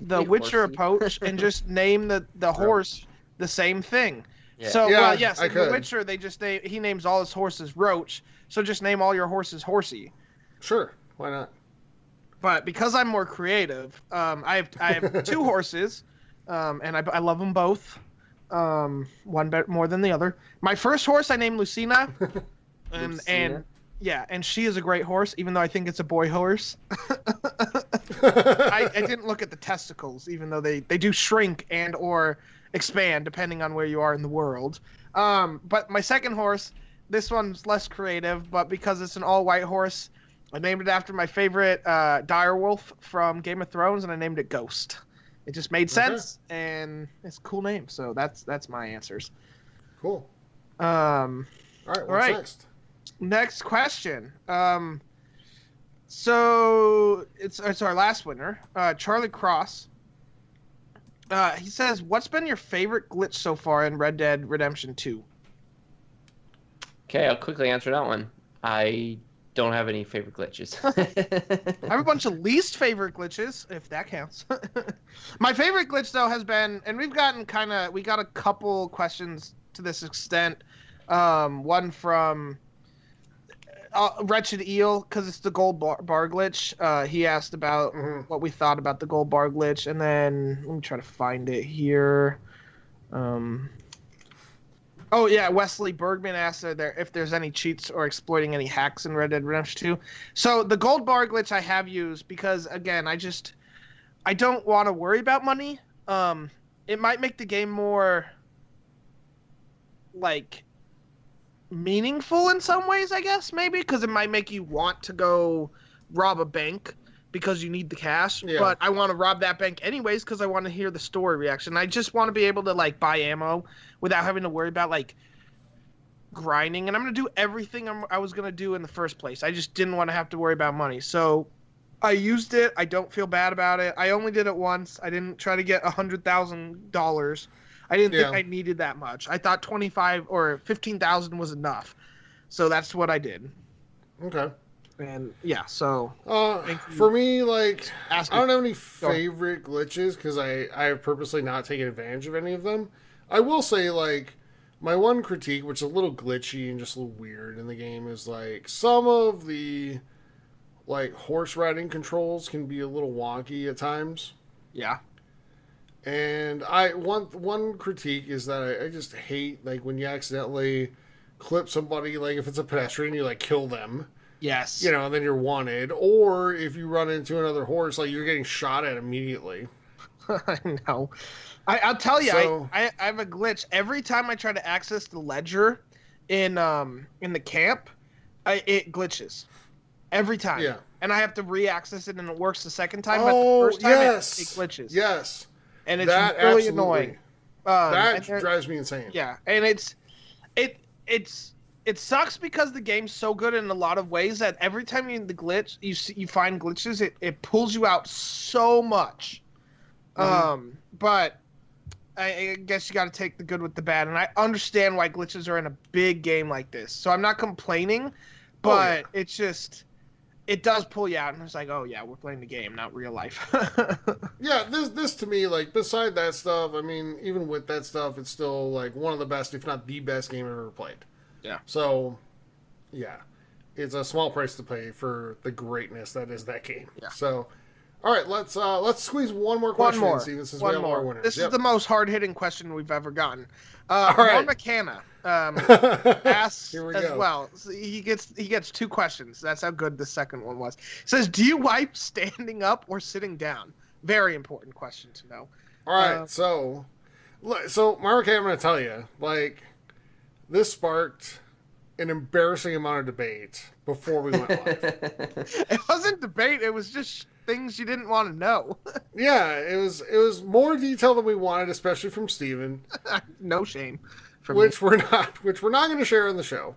Hey, Witcher Horsey. approach and just name the horse the same thing. Yeah. So Yeah, well, yes, I in The could. Witcher he names all his horses Roach. So just name all your horses Horsey. Sure. Why not? But because I'm more creative, I have two horses, and I love them both. One more than the other. My first horse I named Lucina, and Lucina? yeah, and she is a great horse, even though I think it's a boy horse. I didn't look at the testicles, even though they do shrink and or expand depending on where you are in the world. But my second horse, this one's less creative, but because it's an all-white horse, I named it after my favorite direwolf from Game of Thrones, and I named it Ghost. It just made sense, and it's a cool name. So that's my answers. Cool. All All right, what's right. next? Next question. So it's our last winner, Charlie Cross. He says, "What's been your favorite glitch so far in Red Dead Redemption 2?" Okay, I'll quickly answer that one. I don't have any favorite glitches. I have a bunch of least favorite glitches, if that counts. My favorite glitch, though, has been, and we got a couple questions to this extent. One from Wretched Eel, because it's the gold bar glitch. He asked about what we thought about the gold bar glitch, and then let me try to find it here. Oh yeah, Wesley Bergman asked if there's any cheats or exploiting any hacks in Red Dead Redemption 2. So the gold bar glitch I have used because, again, I don't want to worry about money. It might make the game more like meaningful in some ways, I guess, maybe, because it might make you want to go rob a bank because you need the cash. Yeah. But I want to rob that bank anyways because I want to hear the story reaction. I just want to be able to like buy ammo without having to worry about like grinding, and I'm going to do everything I was going to do in the first place. I just didn't want to have to worry about money. So I used it. I don't feel bad about it. I only did it once. I didn't try to get $100,000. I didn't think I needed that much. I thought 25 or 15,000 was enough. So that's what I did. Okay. And yeah, so for me, like, I don't have any favorite glitches because I have purposely not taken advantage of any of them. I will say, like, my one critique, which is a little glitchy and just a little weird in the game, is like some of the like horse riding controls can be a little wonky at times. Yeah. And one critique is that I just hate like when you accidentally clip somebody, like if it's a pedestrian, you like kill them. Yes. You know, and then you're wanted. Or if you run into another horse, like you're getting shot at immediately. I know. I'll tell you, I have a glitch. Every time I try to access the ledger in the camp, it glitches. Every time. Yeah. And I have to re-access it, and it works the second time, but the first time it glitches. Yes. And it's really annoying. That drives me insane. Yeah, and it sucks because the game's so good in a lot of ways that every time you you find glitches, it pulls you out so much. But I guess you got to take the good with the bad, and I understand why glitches are in a big game like this. So I'm not complaining, but it's just it does pull you out, and it's like, oh yeah, we're playing the game, not real life. Yeah, this to me, like, beside that stuff, I mean, even with that stuff, it's still like one of the best, if not the best game I've ever played. Yeah. So, yeah, it's a small price to pay for the greatness that is that game. Yeah. So, all right, let's squeeze one more question. One more. See, this is one more. Winners. This is the most hard-hitting question we've ever gotten. All right. McKenna asks as well. So he gets two questions. That's how good the second one was. It says, do you wipe standing up or sitting down? Very important question to know. All right, so Mark, I'm going to tell you, like, this sparked an embarrassing amount of debate before we went live. It wasn't debate. It was just things you didn't want to know. Yeah, it was more detail than we wanted, especially from Steven. No shame. Which we're not going to share on the show.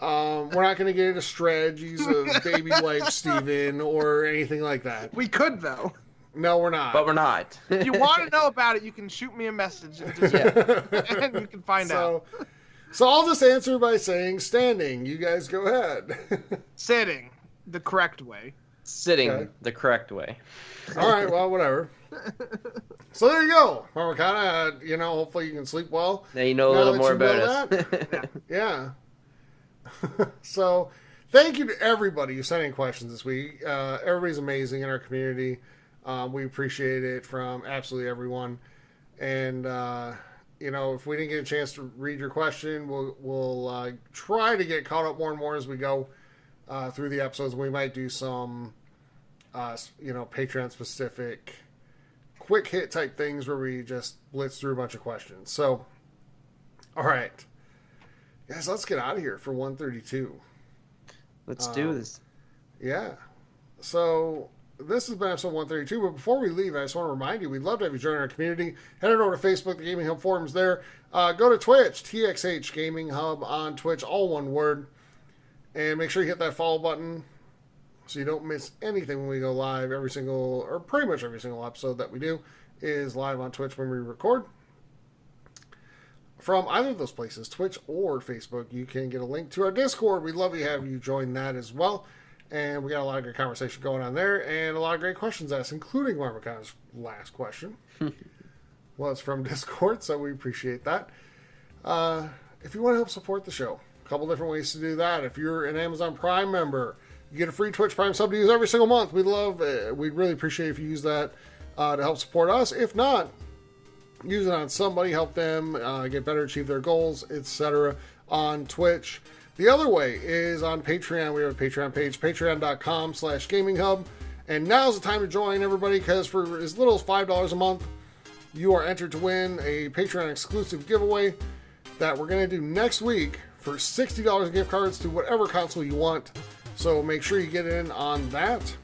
We're not going to get into strategies of baby wipe Steven or anything like that. We could, though. No, we're not. But we're not. If you want to know about it, you can shoot me a message and and you can find out. So I'll just answer by saying standing. You guys go ahead. Sitting, the correct way. Sitting the correct way. All right, well, whatever. So there you go. Marmacana, hopefully you can sleep well. Now you know a little more about us. Yeah. So thank you to everybody who sent in questions this week. Everybody's amazing in our community. We appreciate it from absolutely everyone. And, if we didn't get a chance to read your question, we'll try to get caught up more and more as we go through the episodes. We might do some, Patreon specific quick hit type things where we just blitz through a bunch of questions. So, all right, guys, let's get out of here for 132. Let's do this. Yeah. So this has been episode 132, but before we leave, I just want to remind you, we'd love to have you join our community. Head on over to Facebook, the Gaming Hub forums there. Go to Twitch, TXH Gaming Hub on Twitch, all one word. And make sure you hit that follow button so you don't miss anything when we go live. Pretty much every single episode that we do is live on Twitch when we record. from either of those places, Twitch or Facebook, you can get a link to our Discord. We'd love to have you join that as well. And we got a lot of good conversation going on there and a lot of great questions asked, including Marmacon's last question was from Discord, so we appreciate that. If you want to help support the show, a couple different ways to do that. If you're an Amazon Prime member, you get a free Twitch Prime sub to use every single month. We'd really appreciate if you use that to help support us. If not, use it on somebody, help them get better, achieve their goals, etc. on Twitch. The other way is on Patreon. We have a Patreon page, patreon.com/gaminghub. And now's the time to join, everybody, because for as little as $5 a month, you are entered to win a Patreon exclusive giveaway that we're going to do next week for $60 in gift cards to whatever console you want. So make sure you get in on that,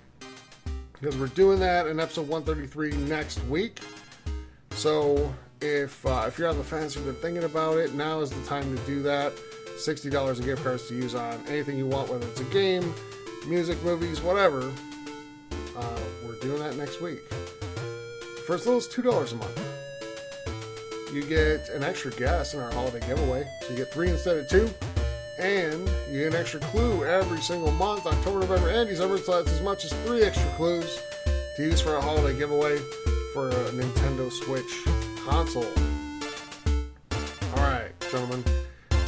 because we're doing that in episode 133 next week. So if you're on the fence, you've been thinking about it, now is the time to do that. $60 in gift cards to use on anything you want, whether it's a game, music, movies, whatever. We're doing that next week. For as little as $2 a month, you get an extra guest in our holiday giveaway. So you get 3 instead of 2. And you get an extra clue every single month, October, November, and December. So that's as much as 3 extra clues to use for a holiday giveaway for a Nintendo Switch console. Alright, gentlemen,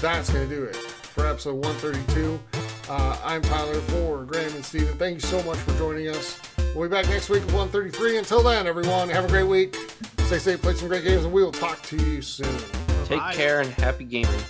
that's going to do it for episode 132. I'm Tyler for Graham and Steven. Thank you so much for joining us. We'll be back next week with 133. Until then, everyone, have a great week. Stay safe, play some great games, and we will talk to you soon. Take care and happy gaming.